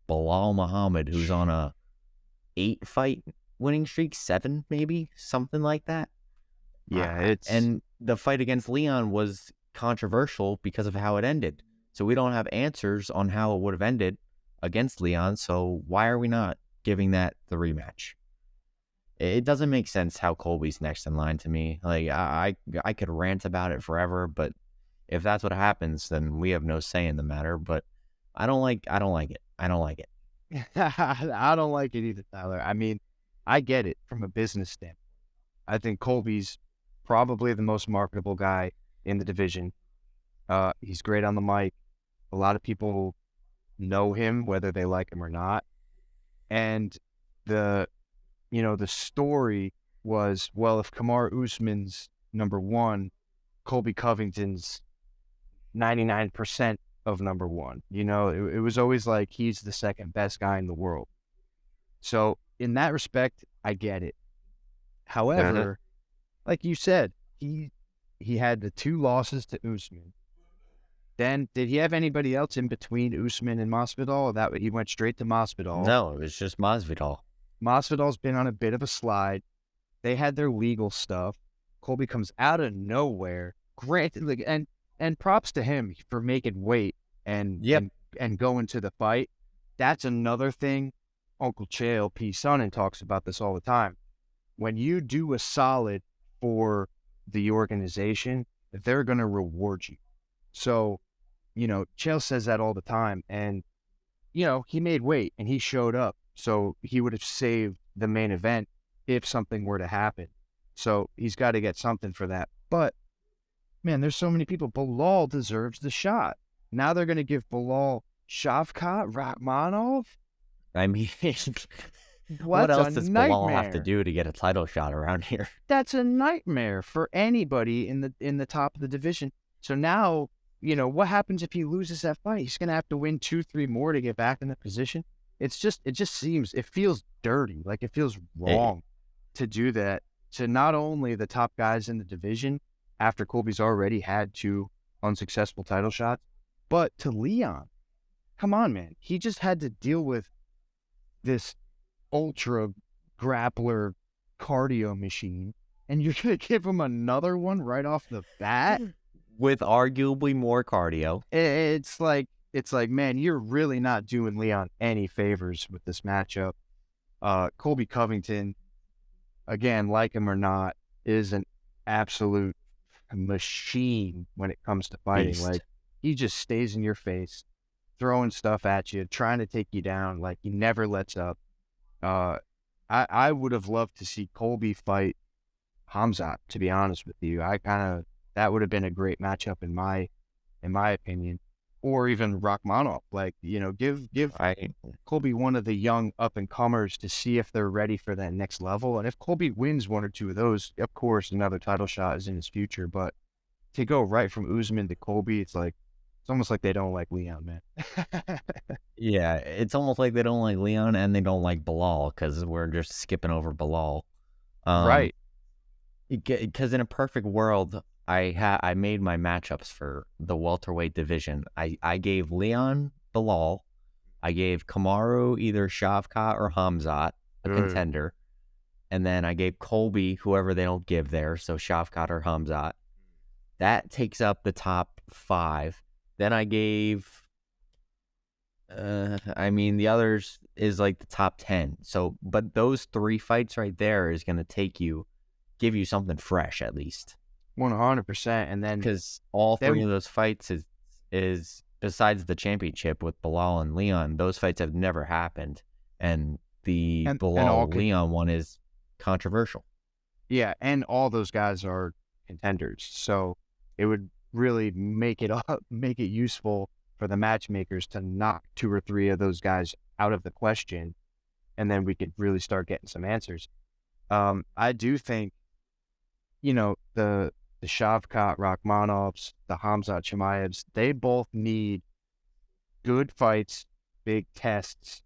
Bilal Muhammad, who's on a 8-fight winning streak, 7 maybe, something like that? Yeah, and the fight against Leon was controversial because of how it ended. So we don't have answers on how it would have ended against Leon. So why are we not giving that the rematch? It doesn't make sense how Colby's next in line to me. Like, I could rant about it forever, but if that's what happens, then we have no say in the matter. But I don't like it. I don't like it. I don't like it either, Tyler. I mean, I get it from a business standpoint. I think Colby's probably the most marketable guy in the division. He's great on the mic. A lot of people know him, whether they like him or not. And the story was, well, if Kamaru Usman's number one, Colby Covington's 99% of number one. It was always like he's the second best guy in the world. So in that respect, I get it. However, like you said, he had the 2 losses to Usman. Then, did he have anybody else in between Usman and Masvidal? Or that he went straight to Masvidal? No, it was just Masvidal. Masvidal's been on a bit of a slide. They had their legal stuff. Colby comes out of nowhere. Granted, and props to him for making weight and going to the fight. That's another thing. Uncle Chael P. Sonnen talks about this all the time. When you do a solid for the organization, they're going to reward you. So, Chael says that all the time. And, he made weight and he showed up. So he would have saved the main event if something were to happen. So he's got to get something for that. But, man, there's so many people. Bilal deserves the shot. Now they're going to give Bilal Shavkat Rakhmonov? I mean, what else does Bilal have to do to get a title shot around here? That's a nightmare for anybody in the top of the division. So now, what happens if he loses that fight? He's going to have to win 2-3 more to get back in the position. It feels dirty. Like, it feels wrong to do that to not only the top guys in the division after Colby's already had 2 unsuccessful title shots, but to Leon. Come on, man. He just had to deal with this ultra grappler cardio machine, and you're going to give him another one right off the bat? With arguably more cardio. It's like, man, you're really not doing Leon any favors with this matchup. Colby Covington, again, like him or not, is an absolute machine when it comes to fighting. Beast. Like, he just stays in your face, throwing stuff at you, trying to take you down. Like, he never lets up. I would have loved to see Colby fight Hamzat, to be honest with you. That would have been a great matchup in my opinion. Or even Rachmanov. Like, give Colby one of the young up-and-comers to see if they're ready for that next level. And if Colby wins one or two of those, of course, another title shot is in his future. But to go right from Usman to Colby, it's almost like they don't like Leon, man. Yeah, it's almost like they don't like Leon and they don't like Bilal because we're just skipping over Bilal. Right. Because in a perfect world, I made my matchups for the welterweight division. I gave Leon Bilal, I gave Kamaru either Shavkat or Hamzat, a contender, and then I gave Colby whoever they don't give there, so Shavkat or Hamzat. That takes up the top 5. Then I gave, the others is like the top 10. So, but those 3 fights right there is going to give you something fresh at least. 100%. And then because all 3 of those fights is besides the championship with Bilal and Leon, those fights have never happened, and the Bilal Leon one is controversial. Yeah, and all those guys are contenders, so it would really make it useful for the matchmakers to knock 2 or 3 of those guys out of the question, and then we could really start getting some answers. I do think, the Shavkat Rachmanovs, the Hamzat Chimaevs, they both need good fights, big tests.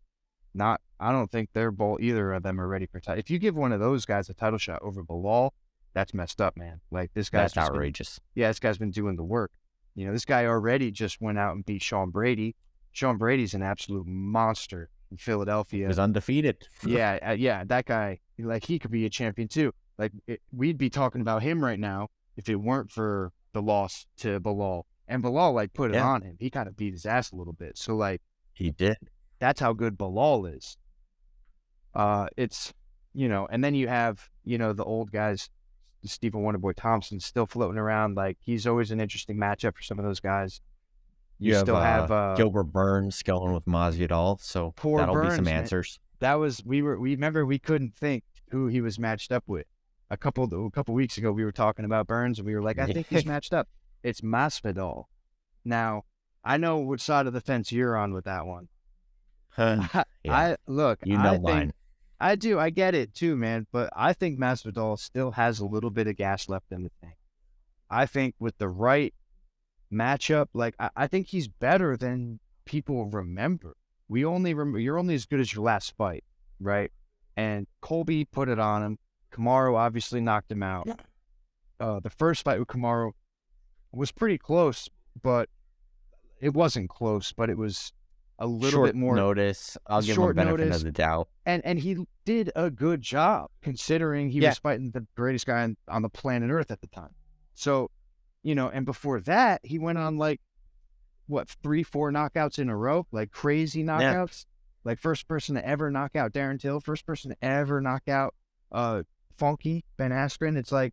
I don't think either of them are ready for title. If you give one of those guys a title shot over Bilal, that's messed up, man. Like, this guy's that's outrageous. This guy's been doing the work. This guy already just went out and beat Sean Brady. Sean Brady's an absolute monster in Philadelphia. He was undefeated. Yeah, that guy, he could be a champion too. We'd be talking about him right now if it weren't for the loss to Bilal. And Bilal, put it on him. He kind of beat his ass a little bit. So, he did. That's how good Bilal is. It's, and then you have, the old guys, Stephen Wonderboy Thompson still floating around. He's always an interesting matchup for some of those guys. You still have Gilbert Burns going with Masvidal, so that'll Burns, be some answers. Man. That was we remember we couldn't think who he was matched up with. A couple weeks ago we were talking about Burns and we were like, I think he's matched up. It's Masvidal. Now, I know which side of the fence you're on with that one. Yeah. Mine. I do. I get it too, man. But I think Masvidal still has a little bit of gas left in the tank. I think with the right matchup, I think he's better than people remember. You're only as good as your last fight, right? And Colby put it on him. Kamaru obviously knocked him out. Yeah. The first fight with Kamaru was pretty close, but it wasn't close, but it was a little bit more notice. I'll give him the benefit of the doubt. And he did a good job considering he was fighting the greatest guy on the planet Earth at the time. So, and before that, he went on 3-4 knockouts in a row, crazy knockouts. Yeah. First person to ever knock out Darren Till, first person to ever knock out Funky Ben Askren. It's I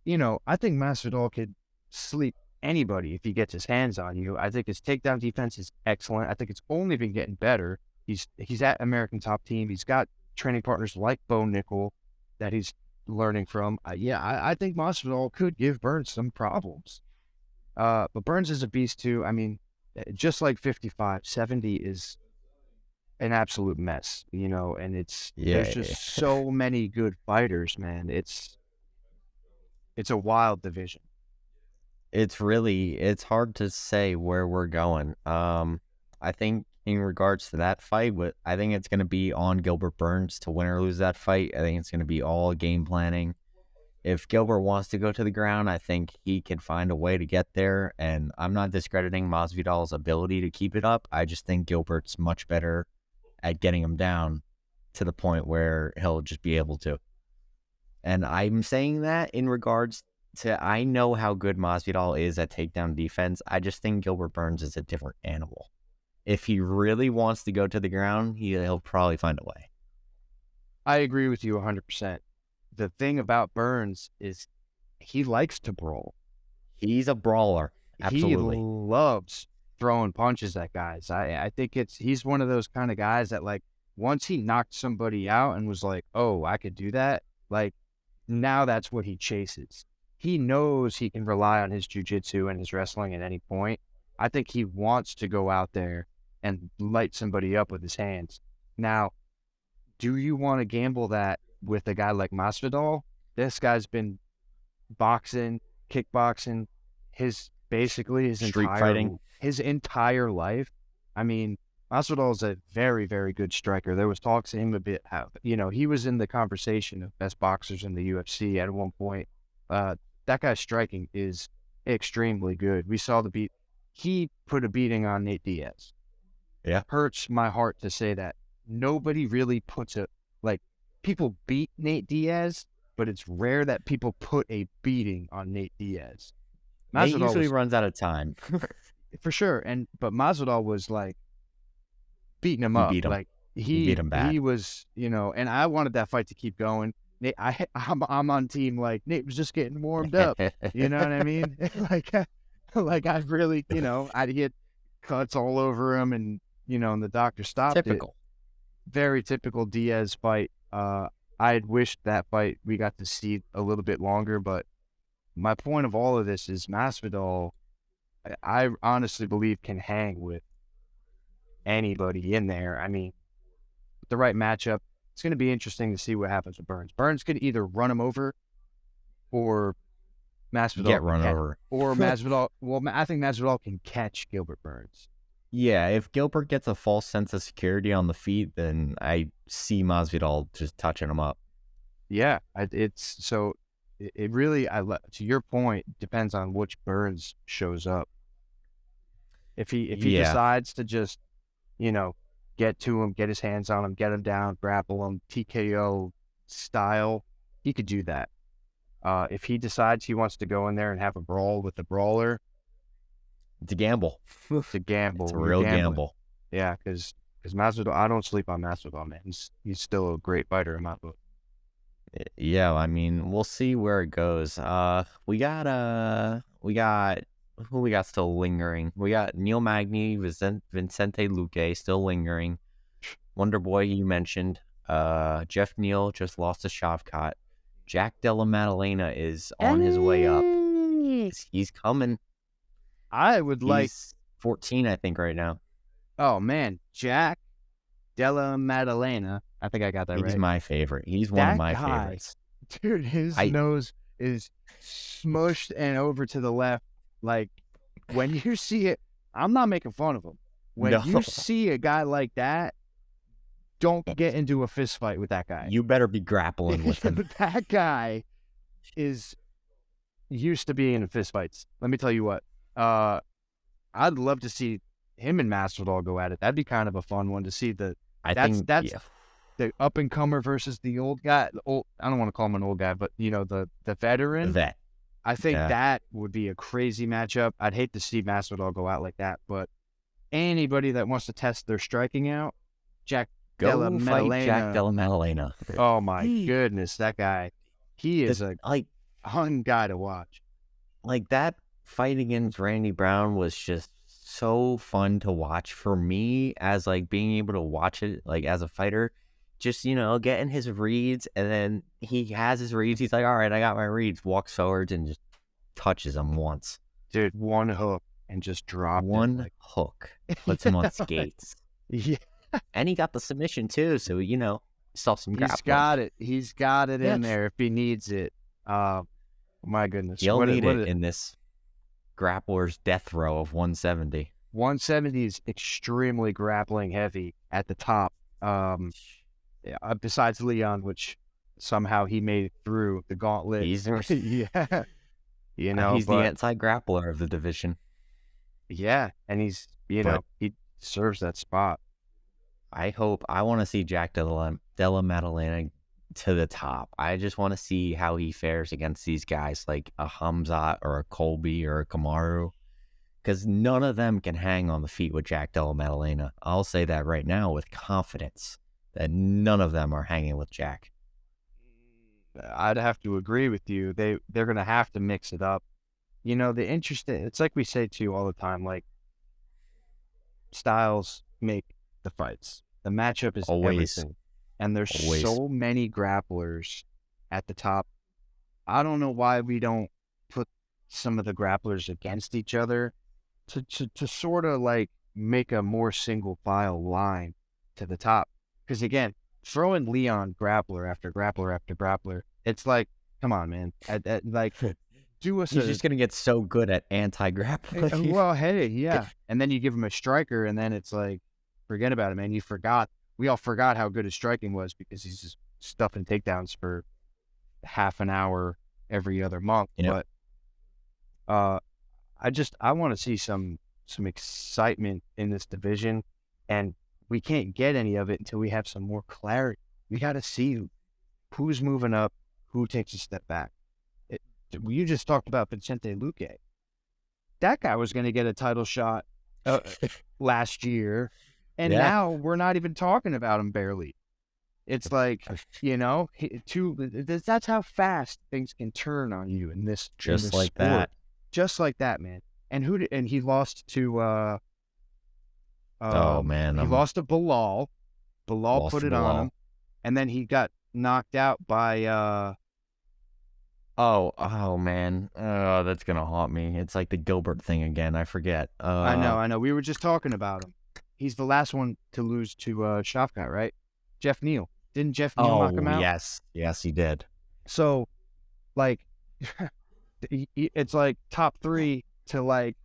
think Masvidal could sleep anybody if he gets his hands on you. I think his takedown defense is excellent. I think it's only been getting better. He's at American Top Team. He's got training partners like Bo Nickel that he's learning from. I think Masvidal could give Burns some problems. But Burns is a beast too. I mean, just like 55, 70 is an absolute mess, and there's just so many good fighters, man. It's a wild division. It's hard to say where we're going. I think in regards to that fight, I think it's going to be on Gilbert Burns to win or lose that fight. I think it's going to be all game planning. If Gilbert wants to go to the ground, I think he can find a way to get there, and I'm not discrediting Masvidal's ability to keep it up. I just think Gilbert's much better at getting him down to the point where he'll just be able to. And I'm saying that in regards to, I know how good Masvidal is at takedown defense. I just think Gilbert Burns is a different animal. If he really wants to go to the ground, he'll probably find a way. I agree with you 100%. The thing about Burns is he likes to brawl. He's a brawler. Absolutely. He loves throwing punches at guys. I think he's one of those kind of guys that, like, once he knocked somebody out and was like, oh, I could do that, like, now that's what he chases. He knows he can rely on his jiu-jitsu and his wrestling at any point. I think he wants to go out there and light somebody up with his hands. Now, do you want to gamble that with a guy like Masvidal? This guy's been boxing, kickboxing, basically his Street fighting. His entire life. I mean, Masvidal is a very, very good striker. There was talks to him a bit how, he was in the conversation of best boxers in the UFC at one point. That guy's striking is extremely good. We saw he put a beating on Nate Diaz. Yeah. Hurts my heart to say that. Nobody really people beat Nate Diaz, but it's rare that people put a beating on Nate Diaz. He usually runs out of time. For sure. But Masvidal was like beating him up. Beat him. Like he beat him bad. He was, and I wanted that fight to keep going. Nate, I'm on team, like, Nate was just getting warmed up. You know what I mean? like I really, I'd get cuts all over him, and and the doctor stopped it. Very typical Diaz fight. I had wished that fight we got to see a little bit longer, but my point of all of this is Masvidal, I honestly believe, can hang with anybody in there. I mean, with the right matchup, it's going to be interesting to see what happens with Burns. Burns could either run him over, or Masvidal get run over. Or Masvidal. Well, I think Masvidal can catch Gilbert Burns. Yeah, if Gilbert gets a false sense of security on the feet, then I see Masvidal just touching him up. Yeah, it really, to your point, depends on which Burns shows up. If he decides to just, get to him, get his hands on him, get him down, grapple him, TKO style, he could do that. If he decides he wants to go in there and have a brawl with the brawler, it's a gamble. It's a gamble. It's a real gamble. Yeah, because Masvidal, I don't sleep on Masvidal, man. He's still a great fighter in my book. Yeah, I mean, we'll see where it goes. We got who we got still lingering? We got Neil Magny, Vicente Luque still lingering. Wonder Boy, you mentioned. Jeff Neal just lost to Shavkat. Jack Della Maddalena is on his way up. He's coming. He's 14, I think, right now. Oh, man. Jack Della Maddalena. I think I got that right. He's my favorite. He's one of my favorites. Dude, his nose is smushed and over to the left. Like, when you see it, I'm not making fun of him. When you see a guy like that, don't get into a fist fight with that guy. You better be grappling with him. That guy is used to being in fist fights. Let me tell you what. I'd love to see him and Masvidal go at it. That'd be kind of a fun one to see. The up and comer versus the old guy. I don't want to call him an old guy, but the veteran. The vet. I think that would be a crazy matchup. I'd hate to see Masvidal go out like that, but anybody that wants to test their striking out, Jack Della Maddalena. Oh my goodness, that guy. He is a fun guy to watch. Like, that fight against Randy Brown was just so fun to watch for me, as like being able to watch it like as a fighter, just getting his reads, and then he has his reads, he's like, all right, I got my reads, walks forward and just touches him once. Dude, one hook and just dropped one hook, puts him on skates. Yeah. And he got the submission too, so saw some grappling. He's got it in there if he needs it. My goodness. He'll need it in this grappler's death row of 170. 170 is extremely grappling heavy at the top. Besides Leon, which somehow he made it through the gauntlet. He's yeah. He's the anti-grappler of the division. Yeah, and he's, he deserves that spot. I want to see Jack Della Maddalena to the top. I just want to see how he fares against these guys like a Hamzat or a Colby or a Kamaru, because none of them can hang on the feet with Jack Della Maddalena. I'll say that right now with confidence, that none of them are hanging with Jack. I'd have to agree with you. They're gonna have to mix it up. You know, it's like we say to you all the time, like styles make the fights. The matchup is Always, everything. And there's always. so many grapplers at the top. I don't know why we don't put some of the grapplers against each other to sort of like make a more single file line to the top. Because again, throwing Leon grappler after grappler after grappler, it's like, come on, man. Like, do us He's just gonna get so good at anti-grappling. well, hey, yeah. And then you give him a striker, and then it's like, forget about it, man. We all forgot how good his striking was because he's just stuffing takedowns for half an hour every other month. Yep. But I want to see some excitement in this division, and we can't get any of it until we have some more clarity. We got to see who's moving up, who takes a step back. You just talked about Vicente Luque. That guy was going to get a title shot last year, and now we're not even talking about him barely. It's like, you know, that's how fast things can turn on you in this Just like sport. that. Just like that, man. And he lost to Oh man, he lost to Bilal. Bilal Lost put to it on Bilal. him, and then he got knocked out by Oh man. Oh, that's gonna haunt me. It's like the Gilbert thing again. I forget. I know. We were just talking about him. He's the last one to lose to Shavkat, right? Jeff Neal. Didn't Jeff Neal knock him out? Yes, he did. So, like, it's like top 3 to like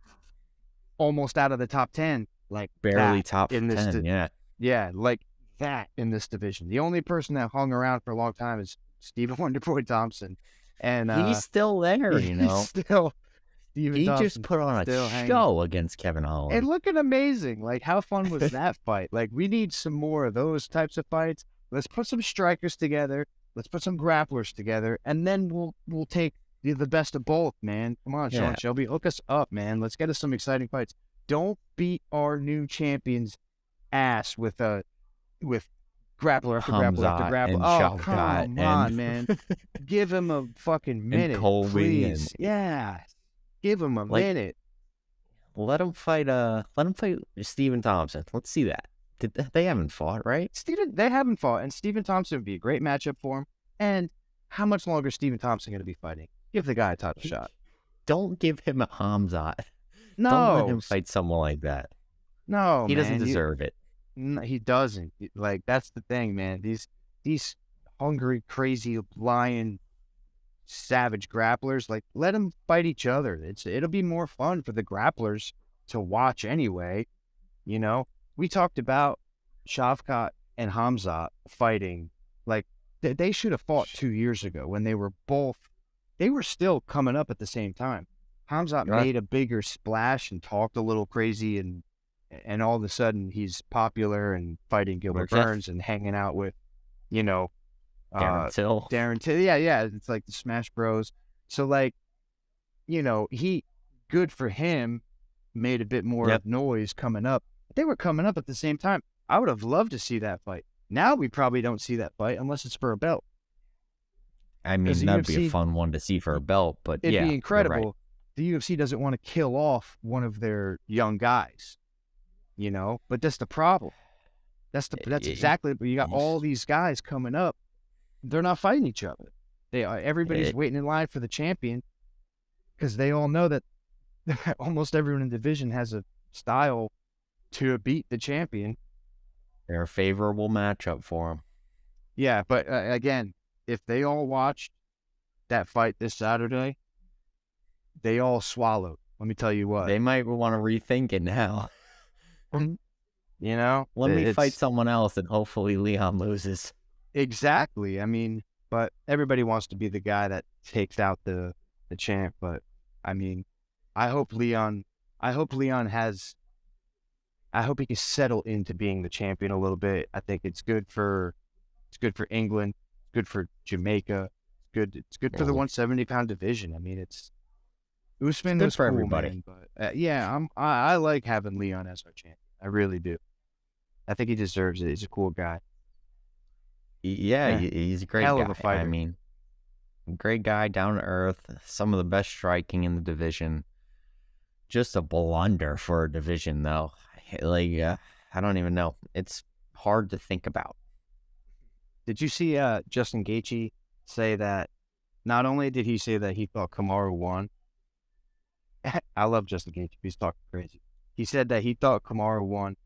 almost out of the top 10, like Barely top in this 10. yeah, like that in this division. The only person that hung around for a long time is Stephen Wonderboy Thompson, and he's still there. You know, still Stephen he Thompson just put on a still show against Kevin Holland. and looking amazing. Like, how fun was that fight? Like, we need some more of those types of fights. Let's put some strikers together. Let's put some grapplers together, and then we'll take the best of both, man. Come on, Sean Shelby, hook us up, man. Let's get us some exciting fights. Don't beat our new champion's ass with grappler after grappler after grappler. Oh, come on, man. Give him a fucking minute, please. Yeah, give him a minute. Let him fight Stephen Thompson. Let's see that. They haven't fought, right? They haven't fought, and Stephen Thompson would be a great matchup for him. And how much longer is Stephen Thompson going to be fighting? Give the guy a title shot. Don't give him a Hamzat. No. Don't let him fight someone like that. No, he doesn't deserve it. No, he doesn't. Like, that's the thing, man. These hungry, crazy, lion, savage grapplers, like, let them fight each other. It'll be more fun for the grapplers to watch anyway. You know, we talked about Shavkat and Hamzat fighting. Like, they should have fought 2 years ago when they were still coming up at the same time. Hamzat made a bigger splash and talked a little crazy, and all of a sudden he's popular and fighting Gilbert Burns and hanging out with, you know, Darren Till. Yeah. It's like the Smash Bros. So, like, you know, good for him, made a bit more noise coming up. They were coming up at the same time. I would have loved to see that fight. Now we probably don't see that fight unless it's for a belt. I mean, that'd be a fun one to see for a belt, but it'd be incredible. Right. The UFC doesn't want to kill off one of their young guys, you know, but that's the problem. That's exactly, you got all these guys coming up. They're not fighting each other. Everybody's waiting in line for the champion because they all know that almost everyone in the division has a style to beat the champion. They're a favorable matchup for them. Yeah, but again, if they all watched that fight this Saturday, they all swallowed. Let me tell you what. They might want to rethink it now. You know? Let me fight someone else and hopefully Leon loses. Exactly. I mean, but everybody wants to be the guy that takes out the champ. But, I mean, I hope he can settle into being the champion a little bit. I think it's good for England, good for Jamaica, it's good for the 170-pound division. I mean, Usman was for cool, everybody. Man, but I like having Leon as our champion. I really do. I think he deserves it. He's a cool guy. Yeah, he's a great guy. Of a fighter. I mean, Great guy, down to earth, some of the best striking in the division. Just a blunder for a division, though. I don't even know. It's hard to think about. Did you see Justin Gaethje say that? Not only did he say that he thought Kamaru won, I love Justin Gaethje. He's talking crazy. He said that he thought Kamaru won,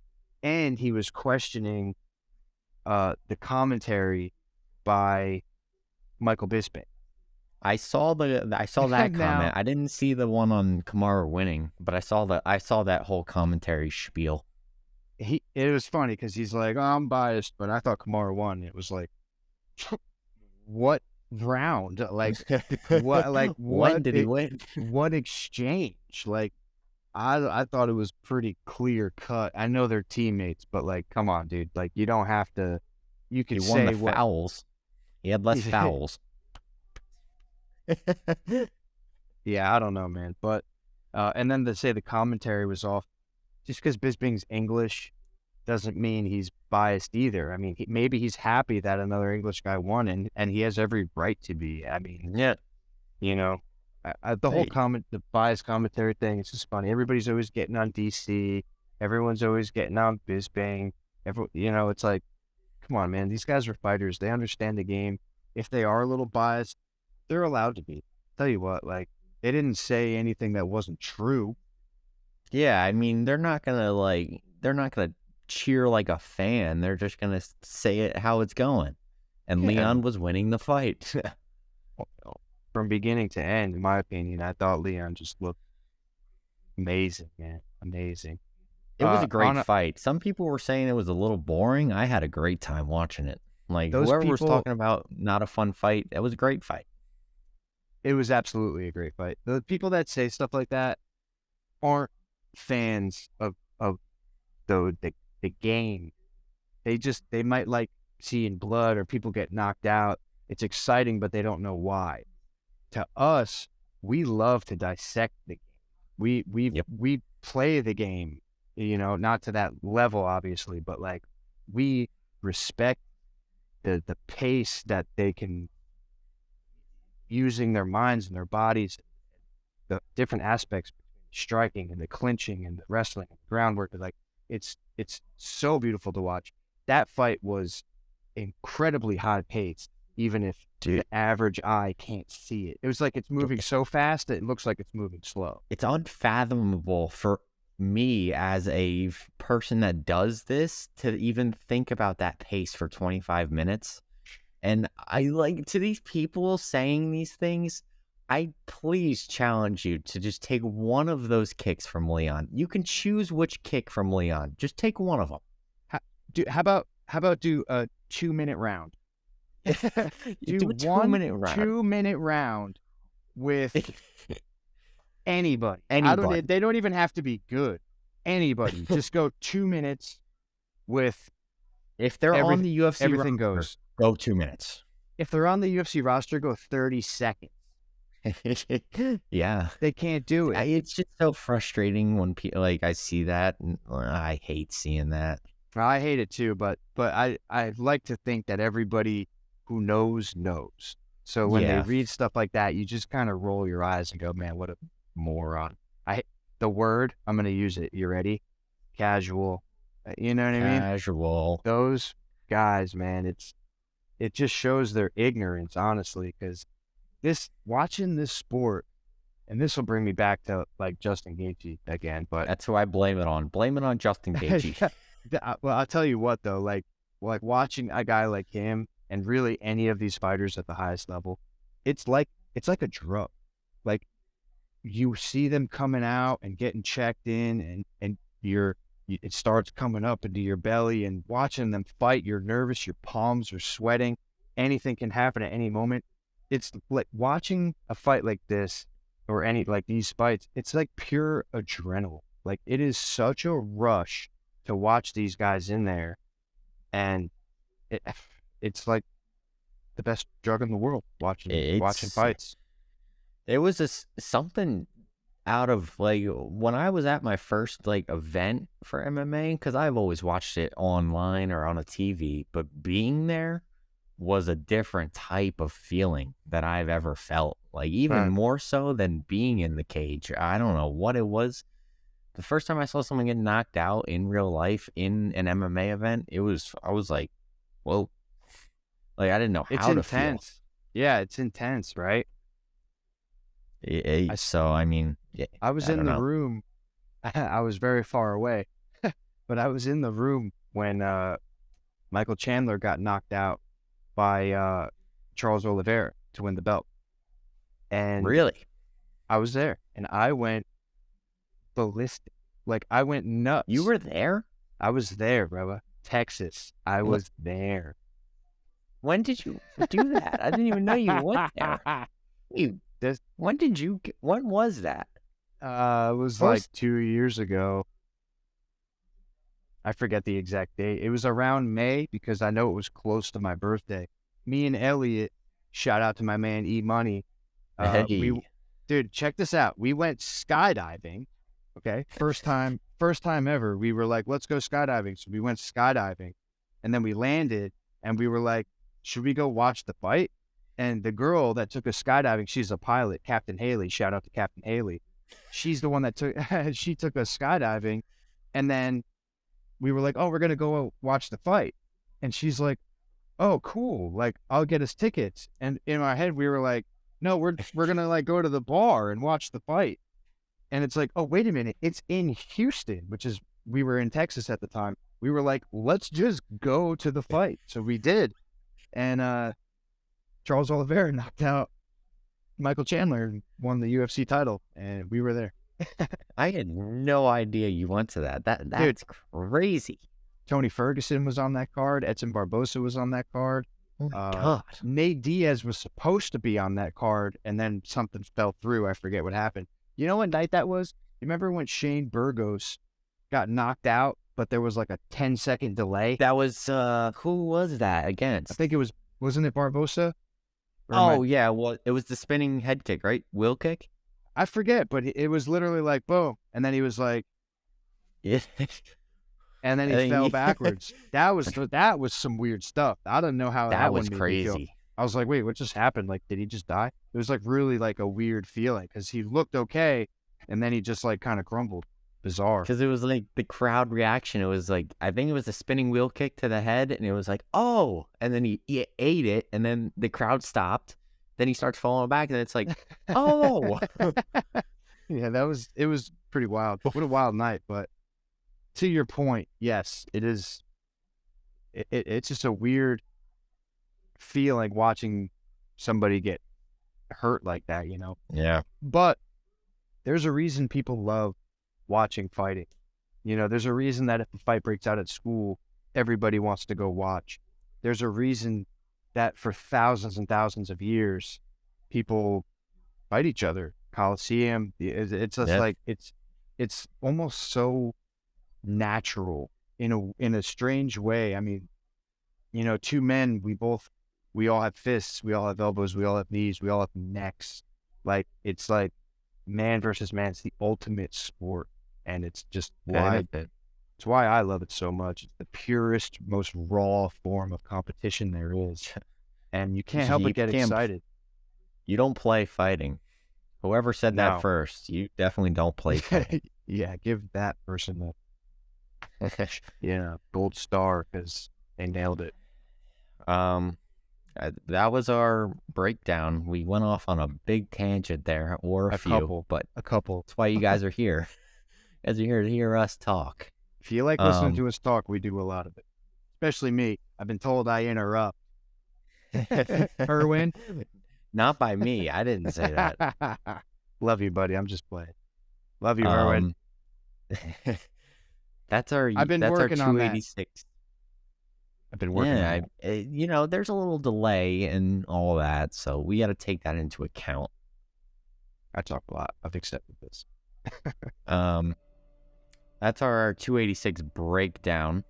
and he was questioning the commentary by Michael Bisping. I saw that comment. I didn't see the one on Kamaru winning, but I saw that whole commentary spiel. It was funny because he's like, oh, I'm biased, but I thought Kamaru won. It was like, what round? Like, what? Like, when did he win? What exchange? Like, I thought it was pretty clear cut. I know they're teammates, but like, come on, dude. Like, you don't have to. You could say won the fouls. He had less fouls. Yeah, I don't know, man. But and then to say the commentary was off, just because Bisping's English doesn't mean he's biased either. I mean, maybe he's happy that another English guy won, and he has every right to be. I mean, yeah, you know, the biased commentary thing. It's just funny. Everybody's always getting on DC. Everyone's always getting on Bisping. It's like, come on, man. These guys are fighters. They understand the game. If they are a little biased, they're allowed to be. Tell you what, like, they didn't say anything that wasn't true. Yeah, I mean, they're not gonna cheer like a fan. They're just gonna say it how it's going. And Leon was winning the fight. From beginning to end, in my opinion, I thought Leon just looked amazing, man. Amazing. It was a great fight. Some people were saying it was a little boring. I had a great time watching it. Like, whoever was talking about not a fun fight, it was a great fight. It was absolutely a great fight. The people that say stuff like that aren't fans of the game. They might like seeing blood or people get knocked out. It's exciting, but they don't know why. To us, we love to dissect the game. We play the game, not to that level, obviously, but like, we respect the pace that they can, using their minds and their bodies, the different aspects, striking and the clinching and the wrestling and the groundwork. Like, it's so beautiful to watch. That fight was incredibly high paced, even if the average eye can't see it. It was like it's moving so fast that it looks like it's moving slow. It's unfathomable for me as a person that does this to even think about that pace for 25 minutes. And I like, to these people saying these things, I please challenge you to just take one of those kicks from Leon. You can choose which kick from Leon. Just take one of them. How about do a 2-minute round? do a 2-minute round. 2-minute round with anybody. They don't even have to be good. Anybody. Just go 2 minutes with. If they're on the UFC everything roster, goes. Go 2 minutes. If they're on the UFC roster, go 30 seconds. Yeah. They can't do it. It's just so frustrating when people, like, I see that, and I hate seeing that. I hate it too, but I like to think that everybody who knows. So when they read stuff like that, you just kind of roll your eyes and go, man, what a moron. The word, I'm going to use it. You ready? Casual. You know what I mean? Casual. Those guys, man, it just shows their ignorance, honestly, because watching this sport, and this will bring me back to like Justin Gaethje again, but that's who I blame it on. Blame it on Justin Gaethje. Well, I'll tell you what though, like watching a guy like him, and really any of these fighters at the highest level, it's like a drug. Like, you see them coming out and getting checked in, and it starts coming up into your belly, and watching them fight, you're nervous, your palms are sweating, anything can happen at any moment. It's like watching a fight like this, or any, like these fights, it's like pure adrenaline. Like, it is such a rush to watch these guys in there, and it's like the best drug in the world, watching fights. There was something out of, like, when I was at my first, like, event for MMA, because I've always watched it online or on a TV, but being there was a different type of feeling that I've ever felt. Like, even more so than being in the cage. I don't know what it was. The first time I saw someone get knocked out in real life in an MMA event, I was like, whoa. Like, I didn't know how to feel. Yeah, it's intense, right? So, I mean, yeah, I was in the room. I was very far away, but I was in the room when Michael Chandler got knocked out by Charles Oliveira to win the belt. And really? I was there, and I went ballistic. Like, I went nuts. You were there? I was there, brother. Texas. I was there. When did you do that? I didn't even know you went there. When was that? It was like 2 years ago. I forget the exact date. It was around May because I know it was close to my birthday. Me and Elliot, shout out to my man E Money. Dude, check this out. We went skydiving. Okay, first time ever. We were like, let's go skydiving. So we went skydiving, and then we landed, and we were like, should we go watch the fight? And the girl that took us skydiving, she's a pilot, Captain Haley. Shout out to Captain Haley. She's the one that took us skydiving, and then we were like, oh, we're gonna go watch the fight, and she's like, oh, cool, like, I'll get us tickets. And in our head, we were like, no, we're gonna like go to the bar and watch the fight. And it's like, oh, wait a minute, it's in Houston, we were in Texas at the time. We were like, let's just go to the fight. So we did. And Charles Oliveira knocked out Michael Chandler and won the UFC title, and we were there. I had no idea you went to that. That's crazy. Tony Ferguson was on that card. Edson Barbosa was on that card. Oh my God. Nate Diaz was supposed to be on that card, and then something fell through. I forget what happened. You know what night that was? You remember when Shane Burgos got knocked out, but there was like a 10-second delay? That was, who was that against? I think wasn't it Barbosa? Yeah, well, it was the spinning head kick, right? Wheel kick? I forget, but it was literally like, boom. And then he was like, yeah. And then he fell backwards. That was some weird stuff. I don't know how that was one crazy. Made me feel. I was like, wait, what just happened? Like, did he just die? It was like really like a weird feeling because he looked okay, and then he just like kind of crumbled. Bizarre. Because it was like the crowd reaction. It was like, I think it was a spinning wheel kick to the head, and it was like, oh, and then he ate it, and then the crowd stopped. Then he starts falling back, and it's like, oh. Yeah, it was pretty wild. What a wild night. But to your point, yes, it is. It's just a weird feeling watching somebody get hurt like that, you know? Yeah. But there's a reason people love watching fighting. You know, there's a reason that if a fight breaks out at school, everybody wants to go watch. There's a reason that for thousands and thousands of years, people fight each other. Coliseum, it's just like it's almost so natural in a strange way. I mean, you know, two men, we all have fists, we all have elbows, we all have knees, we all have necks. Like, it's like man versus man. It's the ultimate sport, and it's just why it's why I love it so much. It's the purest, most raw form of competition there is, and you can't help but get excited. You don't play fighting. Whoever said that first, you definitely don't play fighting. Yeah, give that person a gold star because they nailed it. That was our breakdown. We went off on a big tangent there, or a few, but a couple. That's why you guys are here. You guys are here to hear us talk. If you like listening to us talk, we do a lot of it. Especially me. I've been told I interrupt. Erwin? Not by me. I didn't say that. Love you, buddy. I'm just playing. Love you, Erwin. That's our 286. I've been working on it. You know, there's a little delay and all that, so we got to take that into account. I talk a lot. I've accepted this. That's our 286 breakdown.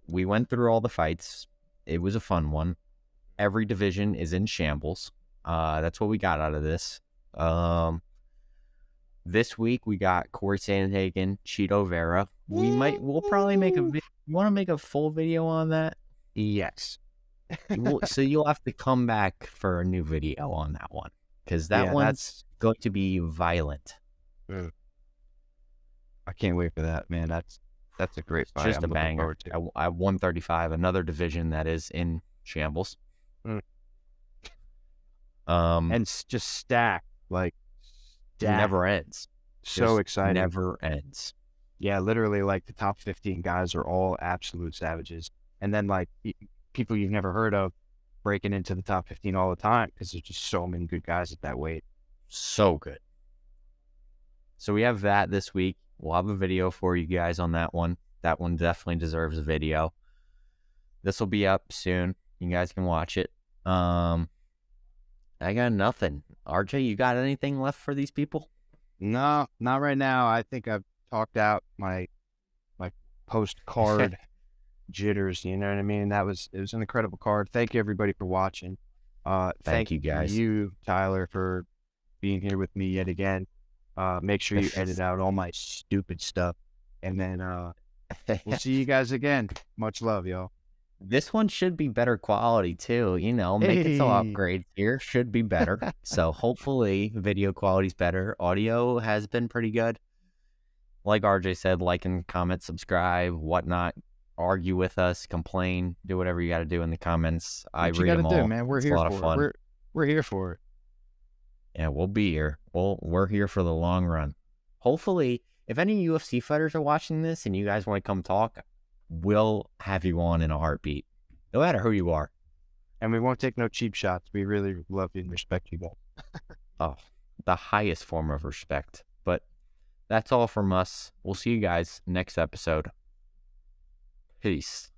We went through all the fights. It was a fun one. Every division is in shambles. That's what we got out of this. This week we got Corey Sandhagen, Cheeto Vera. We'll probably make a video. You want to make a full video on that? Yes. So you'll have to come back for a new video on that one, because that Yeah, one's going to be violent. I can't wait for that, man. That's a great fight. Just I'm a looking banger. forward to. At 135, another division that is in shambles. Mm. Um, And just stacked, like stacked. never ends. So Just exciting. never ends. Yeah, literally, like the top 15 guys are all absolute savages, and then like people you've never heard of breaking into the top 15 all the time because there's just so many good guys at that weight. So good. So we have that this week. We'll have a video for you guys on that one. That one definitely deserves a video. This will be up soon. You guys can watch it. I got nothing. RJ, you got anything left for these people? No, not right now. I think I've talked out my post card jitters. You know what I mean? It was an incredible card. Thank you everybody for watching. Thank you guys. You, Tyler, for being here with me yet again. Make sure you edit out all my stupid stuff, and then we'll see you guys again. Much love, y'all. This one should be better quality too. Making some upgrades here. Should be better. So hopefully video quality's better. Audio has been pretty good. Like RJ said, like and comment, subscribe, whatnot. Argue with us, complain, do whatever you got to do in the comments. I read them all. Man. We're It's a here lot of for fun. it. We're here for it. Yeah, we'll be here. We're here for the long run. Hopefully, if any UFC fighters are watching this and you guys want to come talk, we'll have you on in a heartbeat. No matter who you are. And we won't take no cheap shots. We really love you and respect you guys. Oh, the highest form of respect. But that's all from us. We'll see you guys next episode. Peace.